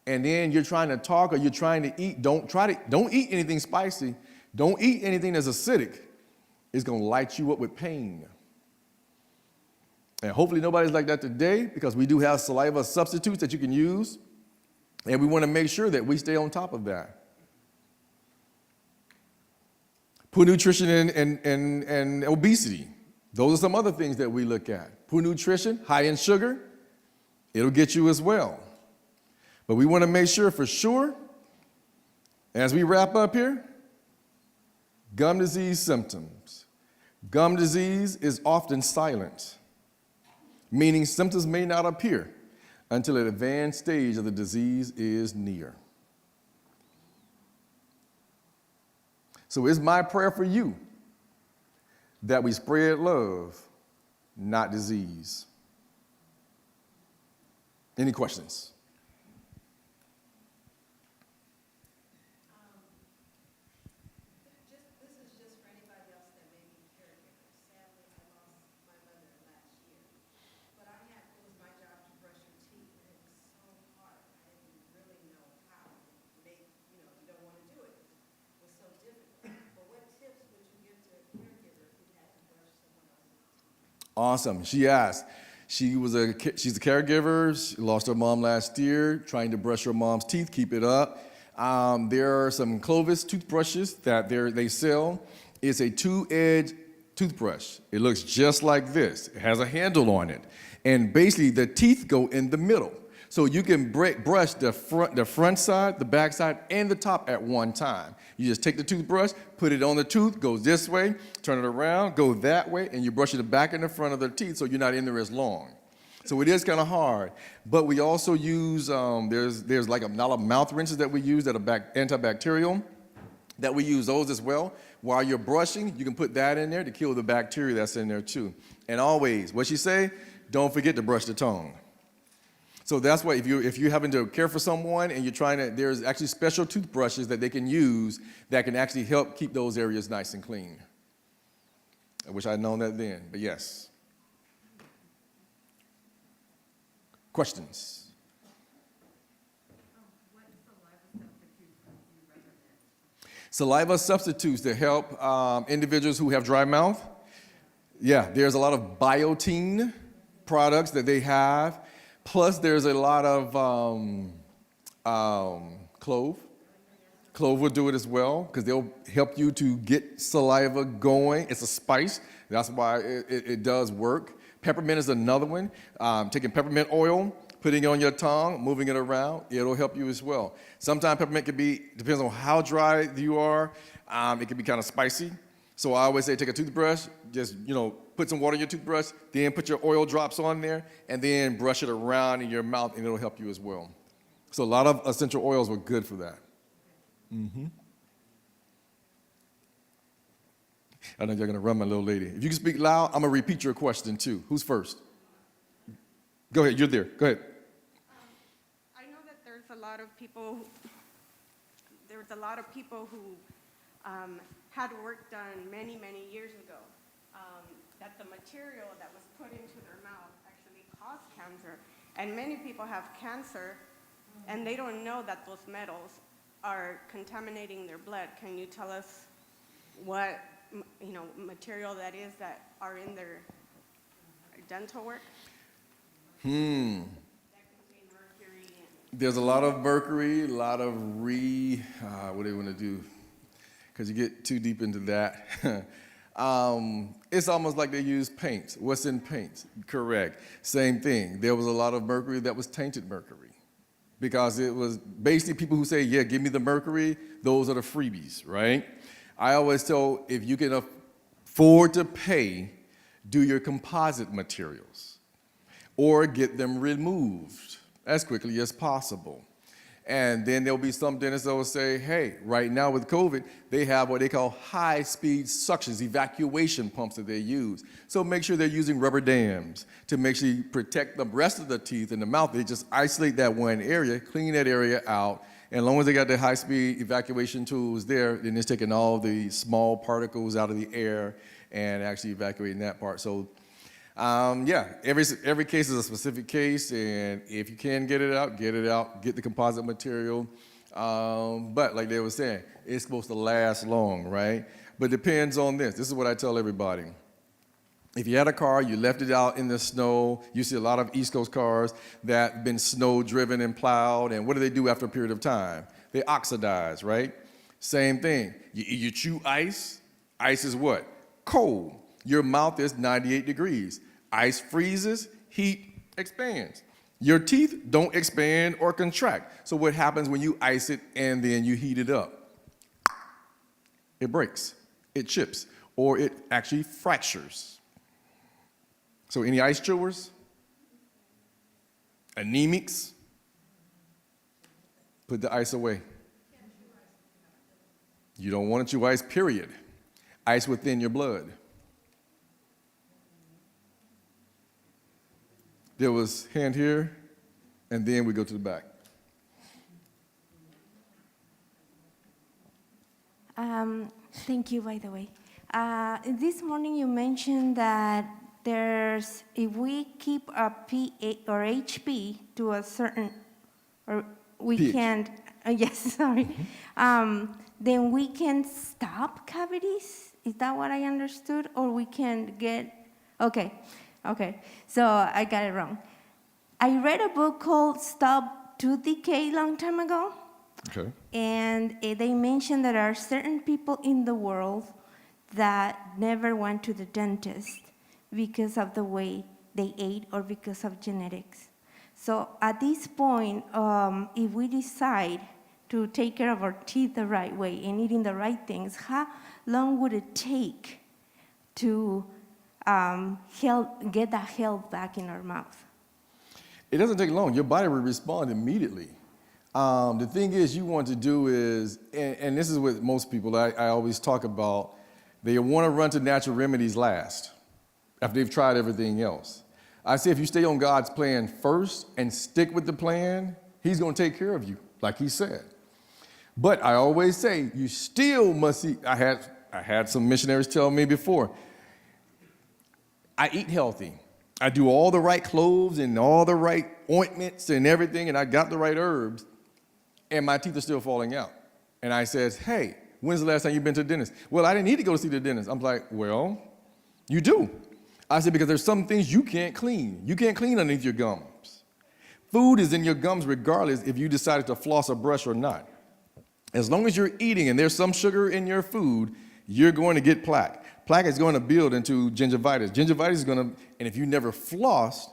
Speaker 5: And then you're trying to talk or you're trying to eat. Don't eat anything spicy. Don't eat anything that's acidic. It's going to light you up with pain. And hopefully nobody's like that today because we do have saliva substitutes that you can use. And we want to make sure that we stay on top of that. Poor nutrition and obesity. Those are some other things that we look at. Poor nutrition, high in sugar, it'll get you as well. But we want to make sure for sure, as we wrap up here, gum disease symptoms. Gum disease is often silent, meaning symptoms may not appear until an advanced stage of the disease is near. So it's my prayer for you that we spread love, not disease. Any questions?
Speaker 7: This is just for anybody else that may be caregivers. Sadly, I lost my mother last year. But it was my job to brush her teeth, and it was so hard. I didn't really know how. You don't want to do it. It was so difficult. But what tips would you give to a caregiver who had to brush someone else's teeth?
Speaker 5: Awesome. She asked. She's a caregiver. She lost her mom last year, trying to brush her mom's teeth, keep it up. There are some Clovis toothbrushes that they sell. It's a 2-edged toothbrush. It looks just like this. It has a handle on it. And basically, the teeth go in the middle. So you can brush the front side, the back side, and the top at one time. You just take the toothbrush, put it on the tooth, goes this way, turn it around, go that way, and you brush the back and the front of the teeth so you're not in there as long. So it is kind of hard. But we also use, there's like a lot of mouth rinses that we use that are antibacterial, that we use those as well. While you're brushing, you can put that in there to kill the bacteria that's in there too. And always, what she say, don't forget to brush the tongue. So that's why if you're having to care for someone and you're trying to, there's actually special toothbrushes that they can use that can actually help keep those areas nice and clean. I wish I'd known that then, but yes. Questions?
Speaker 7: What saliva substitutes would you recommend?
Speaker 5: Saliva substitutes to help individuals who have dry mouth. Yeah, there's a lot of biotin products that they have. Plus, there's a lot of clove. Clove will do it as well because they'll help you to get saliva going. It's a spice. That's why it does work. Peppermint is another one. Taking peppermint oil, putting it on your tongue, moving it around, it'll help you as well. Sometimes peppermint can be, depends on how dry you are, it can be kind of spicy. So I always say take a toothbrush, just, put some water in your toothbrush, then put your oil drops on there, and then brush it around in your mouth, and it'll help you as well. So a lot of essential oils were good for that. Mm-hmm. I know you're going to run, my little lady. If you can speak loud, I'm going to repeat your question, too. Who's first? Go ahead. You're there. Go ahead.
Speaker 8: I know that there's a lot of people who had work done many, many years ago, that the material that was put into their mouth actually caused cancer. And many people have cancer, and they don't know that those metals are contaminating their blood. Can you tell us what material that is that are in their dental work? That contain mercury.
Speaker 5: There's a lot of mercury, a lot of what do you want to do? Because you get too deep into that. It's almost like they use paints. What's in paints? Correct. Same thing. There was a lot of mercury that was tainted mercury. Because it was basically people who say, yeah, give me the mercury, those are the freebies, right? I always tell, if you can afford to pay, do your composite materials or get them removed as quickly as possible. And then there'll be some dentists that will say, hey, right now with COVID, they have what they call high-speed suctions, evacuation pumps that they use. So make sure they're using rubber dams to make sure you protect the rest of the teeth and the mouth. They just isolate that one area, clean that area out, and as long as they got the high-speed evacuation tools there, then it's taking all the small particles out of the air and actually evacuating that part. So yeah, every case is a specific case, and if you can get it out, get the composite material. But like they were saying, it's supposed to last long, right? But it depends on this. This is what I tell everybody. If you had a car, you left it out in the snow, you see a lot of East Coast cars that have been snow driven and plowed, and what do they do after a period of time? They oxidize, right? Same thing. You chew ice. Ice is what? Cold. Your mouth is 98 degrees. Ice freezes, heat expands. Your teeth don't expand or contract. So what happens when you ice it and then you heat it up? It breaks, it chips, or it actually fractures. So any ice chewers? Anemics? Put the ice away. You don't want to chew ice, period. Ice within your blood. There was hand here, and then we go to the back.
Speaker 9: Thank you, by the way. This morning you mentioned that if we keep a pH or HP to a certain, or we
Speaker 5: pH.
Speaker 9: can't, yes, sorry, then we can stop cavities? Is that what I understood? Or we can get, okay, so I got it wrong. I read a book called Stop Tooth Decay long time ago.
Speaker 5: Okay.
Speaker 9: And they mentioned that there are certain people in the world that never went to the dentist because of the way they ate or because of genetics. So at this point, if we decide to take care of our teeth the right way and eating the right things, how long would it take to get that health back in our mouth?
Speaker 5: It doesn't take long. Your body will respond immediately. The thing is, you want to do is, and this is what most people I always talk about, they want to run to natural remedies last after they've tried everything else. I say if you stay on God's plan first and stick with the plan, He's going to take care of you, like He said. But I always say, you still must eat. I had some missionaries tell me before, I eat healthy. I do all the right cloves and all the right ointments and everything, and I got the right herbs, and my teeth are still falling out. And I said, hey, when's the last time you've been to the dentist? Well, I didn't need to go to see the dentist. I'm like, well, you do. I said, because there's some things you can't clean. You can't clean underneath your gums. Food is in your gums regardless if you decided to floss or brush or not. As long as you're eating and there's some sugar in your food, you're going to get plaque. Plaque is going to build into gingivitis. Gingivitis is going to, and if you never flossed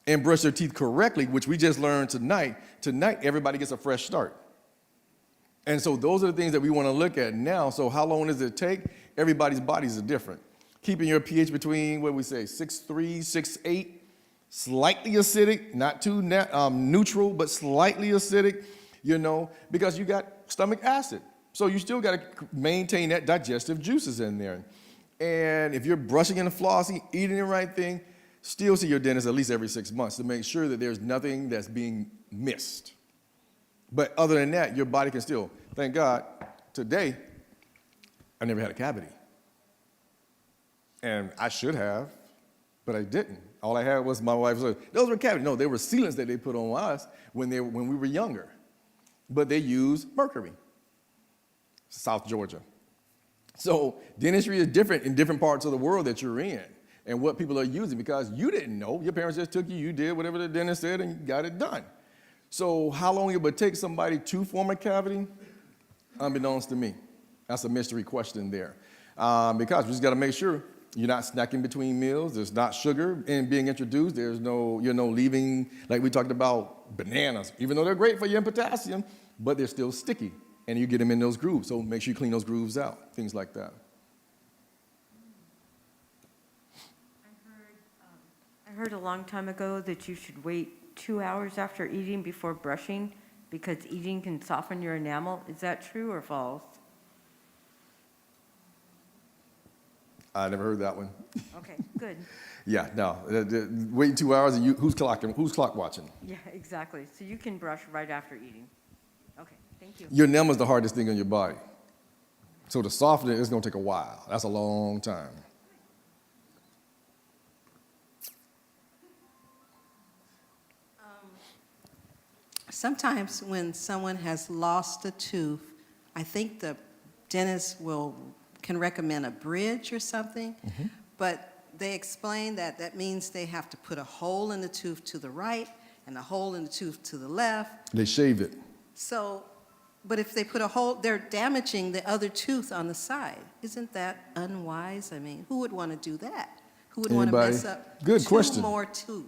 Speaker 5: and brush your teeth correctly, which we just learned tonight everybody gets a fresh start. And so those are the things that we want to look at now. So how long does it take? Everybody's bodies are different. Keeping your pH between, what we say, 6.3, 6.8, slightly acidic, not too neutral, but slightly acidic, because you got stomach acid. So you still got to maintain that digestive juices in there. And if you're brushing and flossing, eating the right thing, still see your dentist at least every 6 months to make sure that there's nothing that's being missed. But other than that, your body can still, thank God, today, I never had a cavity. And I should have, but I didn't. All I had was my wife said, those were cavities. No, they were sealants that they put on us when we were younger. But they used mercury, South Georgia. So dentistry is different in different parts of the world that you're in and what people are using because you didn't know. Your parents just took you did whatever the dentist said, and you got it done. So how long it would take somebody to form a cavity, unbeknownst to me. That's a mystery question there. Because we just got to make sure you're not snacking between meals. There's not sugar in being introduced. There's no, leaving, like we talked about, bananas, even though they're great for you in potassium, but they're still sticky. and you get them in those grooves. So make sure you clean those grooves out, things like that.
Speaker 10: I heard a long time ago that you should wait 2 hours after eating before brushing because eating can soften your enamel. Is that true or false?
Speaker 5: I never heard that one.
Speaker 10: Okay, good.
Speaker 5: Yeah, no. Waiting 2 hours, and who's clock watching?
Speaker 10: Yeah, exactly. So you can brush right after eating. Okay, thank you.
Speaker 5: Your enamel is the hardest thing on your body. So to soften it, it's going to take a while. That's a long time.
Speaker 7: Sometimes when someone has lost a tooth, I think the dentist can recommend a bridge or something, but they explain that that means they have to put a hole in the tooth to the right and a hole in the tooth to the left.
Speaker 5: They shave it.
Speaker 7: So, but if they put a hole, they're damaging the other tooth on the side. Isn't that unwise? I mean, who would want to do that? Who would want to
Speaker 5: Anybody?
Speaker 7: mess up
Speaker 5: Good
Speaker 7: two
Speaker 5: question.
Speaker 7: more tooth?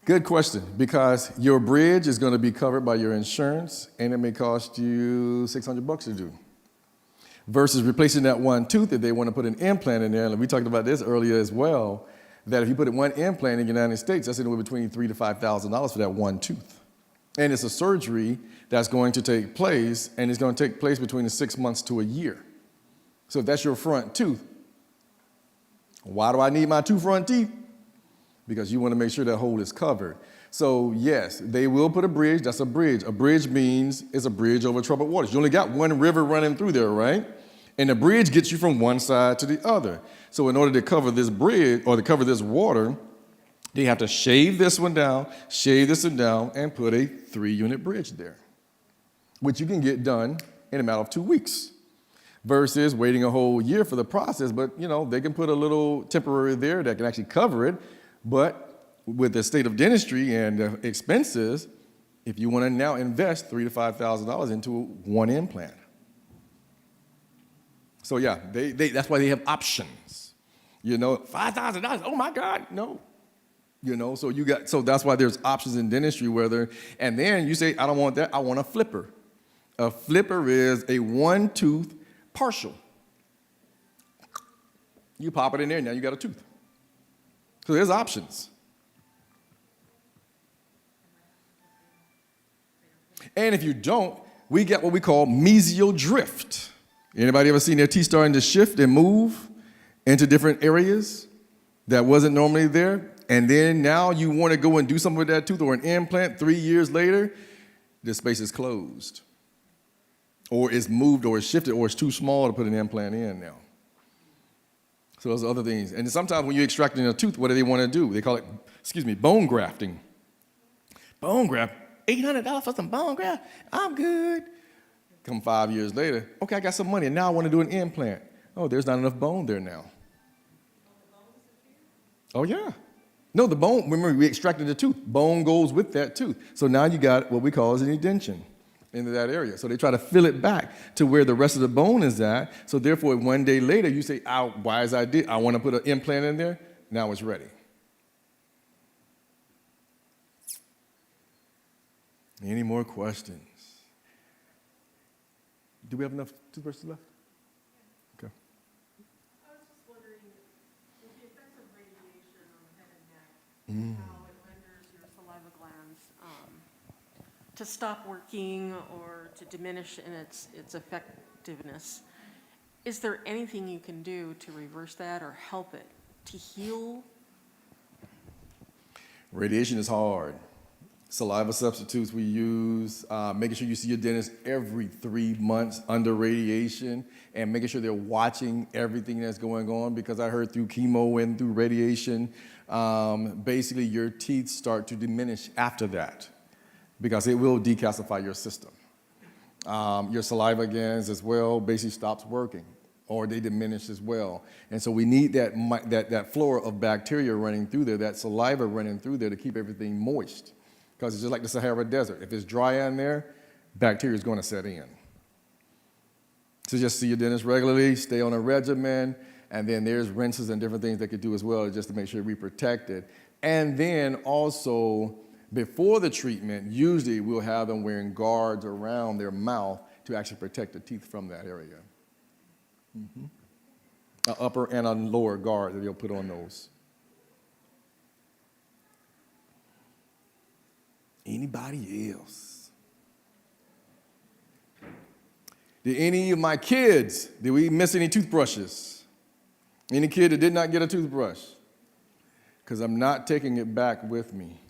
Speaker 5: Good question, because your bridge is going to be covered by your insurance, and it may cost you $600 to do. Versus replacing that one tooth if they want to put an implant in there. And we talked about this earlier as well, that if you put one implant in the United States, that's anywhere between $3,000 to $5,000 for that one tooth. And it's a surgery that's going to take place, and it's going to take place between 6 months to a year. So if that's your front tooth, why do I need my 2 front teeth? Because you want to make sure that hole is covered. So yes, they will put a bridge. That's a bridge. A bridge means it's a bridge over troubled waters. You only got one river running through there, right? And the bridge gets you from one side to the other. So in order to cover this bridge or to cover this water, they have to shave this one down, and put a 3-unit bridge there, which you can get done in a matter of 2 weeks. Versus waiting a whole year for the process, but they can put a little temporary there that can actually cover it. But with the state of dentistry and the expenses, if you want to now invest $3,000 to $5,000 into one implant. So yeah, that's why they have options. $5,000, oh my God, no. So that's why there's options in dentistry and then you say, I don't want that, I want a flipper. A flipper is a 1-tooth partial. You pop it in there, now you got a tooth. So there's options. And if you don't, we get what we call mesial drift. Anybody ever seen their teeth starting to shift and move into different areas that wasn't normally there? And then now you want to go and do something with that tooth or an implant 3 years later, the space is closed. Or it's moved or it's shifted or it's too small to put an implant in now. So those are other things. And sometimes when you're extracting a tooth, what do they want to do? They call it, bone grafting. Bone graft, $800 for some bone graft? I'm good. Come 5 years later, okay, I got some money, and now I want to do an implant. Oh, there's not enough bone there now. Oh, yeah. No, the bone, remember, we extracted the tooth. Bone goes with that tooth. So now you got what we call as an edention into that area. So they try to fill it back to where the rest of the bone is at. So therefore, 1 day later, you say, wise idea, I want to put an implant in there. Now it's ready. Any more questions? Do we have enough toothbrushes left? Okay.
Speaker 8: I was just wondering, with the effects of radiation on the head and neck, how it renders your saliva glands to stop working or to diminish in its effectiveness. Is there anything you can do to reverse that or help it to heal?
Speaker 5: Radiation is hard. Saliva substitutes we use, making sure you see your dentist every 3 months under radiation and making sure they're watching everything that's going on, because I heard through chemo and through radiation, basically your teeth start to diminish after that because it will decalcify your system. Your saliva glands as well basically stops working or they diminish as well. And so we need that flora of bacteria running through there, that saliva running through there to keep everything moist. Because it's just like the Sahara Desert. If it's dry in there, bacteria is going to set in. So just see your dentist regularly, stay on a regimen, and then there's rinses and different things they could do as well just to make sure we protect it. And then also Before the treatment, usually we'll have them wearing guards around their mouth to actually protect the teeth from that area. An upper and a lower guard that they'll put on those. Anybody else? Did any of my kids, did we miss any toothbrushes? Any kid that did not get a toothbrush? Because I'm not taking it back with me.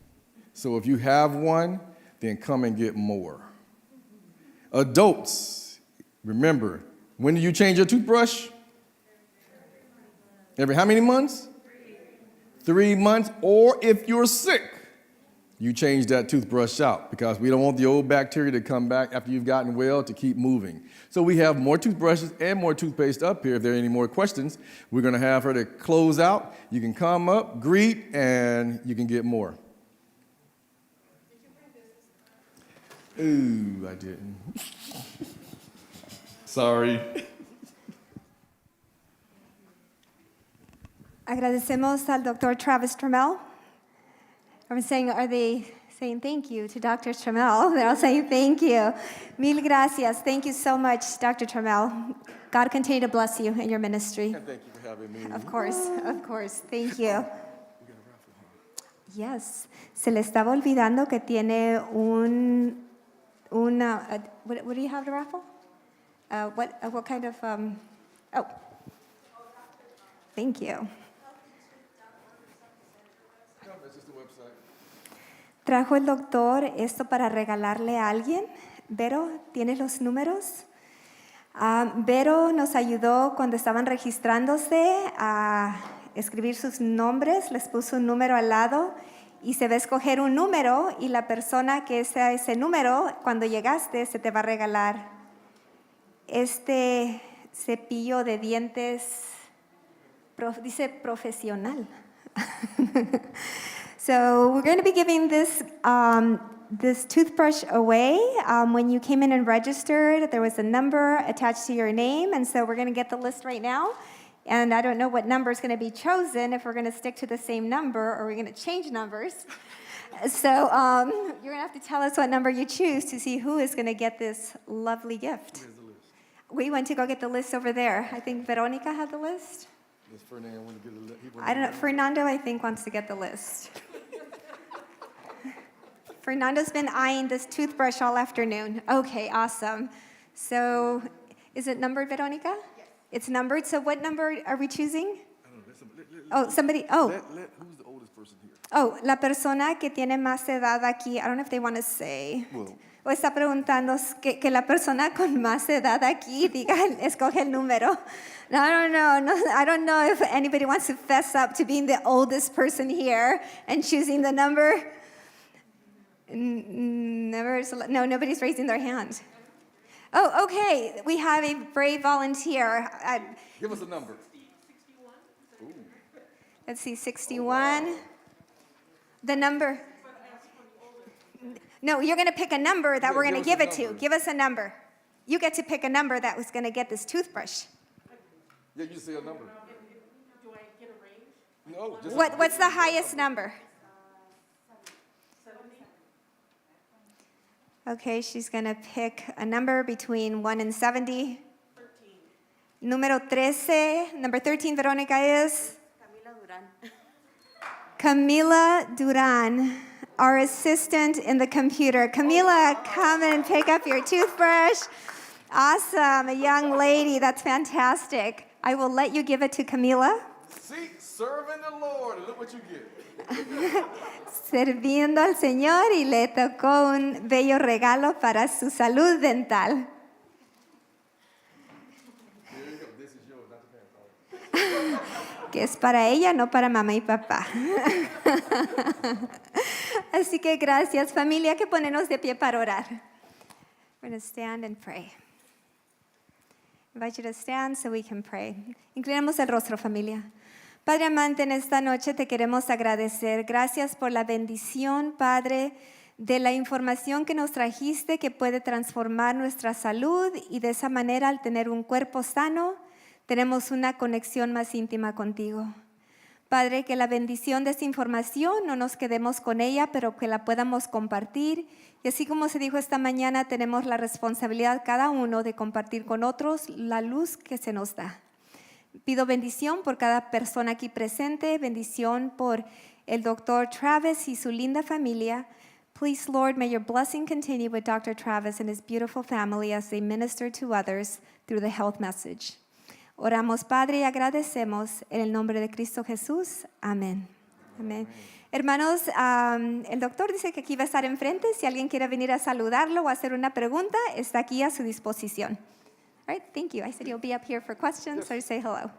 Speaker 5: So if you have one, then come and get more. Adults, remember, when do you change your toothbrush? Every how many months? 3 months, or if you're sick, you change that toothbrush out because we don't want the old bacteria to come back after you've gotten well to keep moving. So we have more toothbrushes and more toothpaste up here. If there are any more questions, we're going to have her to close out. You can come up, greet, and you can get more. Ooh, I didn't. Sorry.
Speaker 4: Agradecemos al Dr. Travis Trammell. Are they saying thank you to Dr. Trammell? They're all saying thank you. Mil gracias. Thank you so much, Dr. Trammell. God continue to bless you in your ministry.
Speaker 5: And thank you for having me.
Speaker 4: Of course. Thank you. Yes. Se le estaba olvidando que tiene what do you have to raffle? What kind of, oh. Thank you. Trajo el doctor esto para regalarle a alguien. Vero, ¿tienes los números? Vero nos ayudó cuando estaban registrándose a escribir sus nombres, les puso un número al lado y se va a escoger un número y la persona que sea ese número, cuando llegaste, se te va a regalar este cepillo de dientes, dice profesional. So we're going to be giving this toothbrush away. When you came in and registered, there was a number attached to your name, and so we're going to get the list right now. And I don't know what number is going to be chosen, if we're going to stick to the same number or we're going to change numbers. So you're going to have to tell us what number you choose to see who is going to get this lovely gift. We went to go get the list over there. I think Veronica had the list.
Speaker 5: Does Fernando want to get the list?
Speaker 4: I don't know. Fernando, I think, wants to get the list. Fernando's been eyeing this toothbrush all afternoon. Okay, awesome. So is it numbered, Veronica? Yes. It's numbered. So what number are we choosing?
Speaker 5: I don't know.
Speaker 4: Somebody.
Speaker 5: Who's the oldest person here?
Speaker 4: Oh, la persona que tiene más edad aquí. I don't know if they want to say.
Speaker 5: Well,
Speaker 4: O está preguntando que la persona con más edad aquí diga, escoge el número. No, I don't know if anybody wants to fess up to being the oldest person here and choosing the number. No, nobody's raising their hand. Oh, okay. We have a brave volunteer.
Speaker 5: give us a number.
Speaker 7: 61?
Speaker 4: Let's see, 61. Oh, wow. The number. No, you're going to pick a number that we're going to give it to. Give us a number. You get to pick a number that was going to get this toothbrush.
Speaker 5: Yeah, you say a number.
Speaker 7: Do I get a range?
Speaker 5: No. Just
Speaker 4: What's the highest number?
Speaker 7: 70.
Speaker 4: Okay, she's going to pick a number between 1 and 70.
Speaker 7: 13.
Speaker 4: Número 13. Number 13, Veronica, is? Camila Duran, our assistant in the computer. Camila, come and pick up your toothbrush. Awesome, a young lady. That's fantastic. I will let you give it to Camila.
Speaker 5: See, serving the Lord, and look what you get.
Speaker 4: Sirviendo al Señor y le tocó un bello regalo para su salud dental.
Speaker 5: There you go. This is yours, not the parents.
Speaker 4: Que es para ella, no para mamá y papá. Así que gracias, familia, que ponernos de pie para orar. We're going to stand and pray. Invite you to stand so we can pray. Inclinamos el rostro, familia. Padre amante, en esta noche te queremos agradecer. Gracias por la bendición, Padre, de la información que nos trajiste que puede transformar nuestra salud y de esa manera, al tener un cuerpo sano, tenemos una conexión más íntima contigo. Padre, que la bendición de esta información no nos quedemos con ella, pero que la podamos compartir. Y así como se dijo esta mañana, tenemos la responsabilidad cada uno de compartir con otros la luz que se nos da. Pido bendición por cada persona aquí presente, bendición por el Dr. Travis y su linda familia. Please, Lord, may your blessing continue with Dr. Travis and his beautiful family as they minister to others through the health message. Oramos, Padre, y agradecemos en el nombre de Cristo Jesús. Amén. Amén. Hermanos, el doctor dice que aquí va a estar enfrente. Si alguien quiere venir a saludarlo o hacer una pregunta, está aquí a su disposición. All right, thank you. I said you'll be up here for questions or say hello.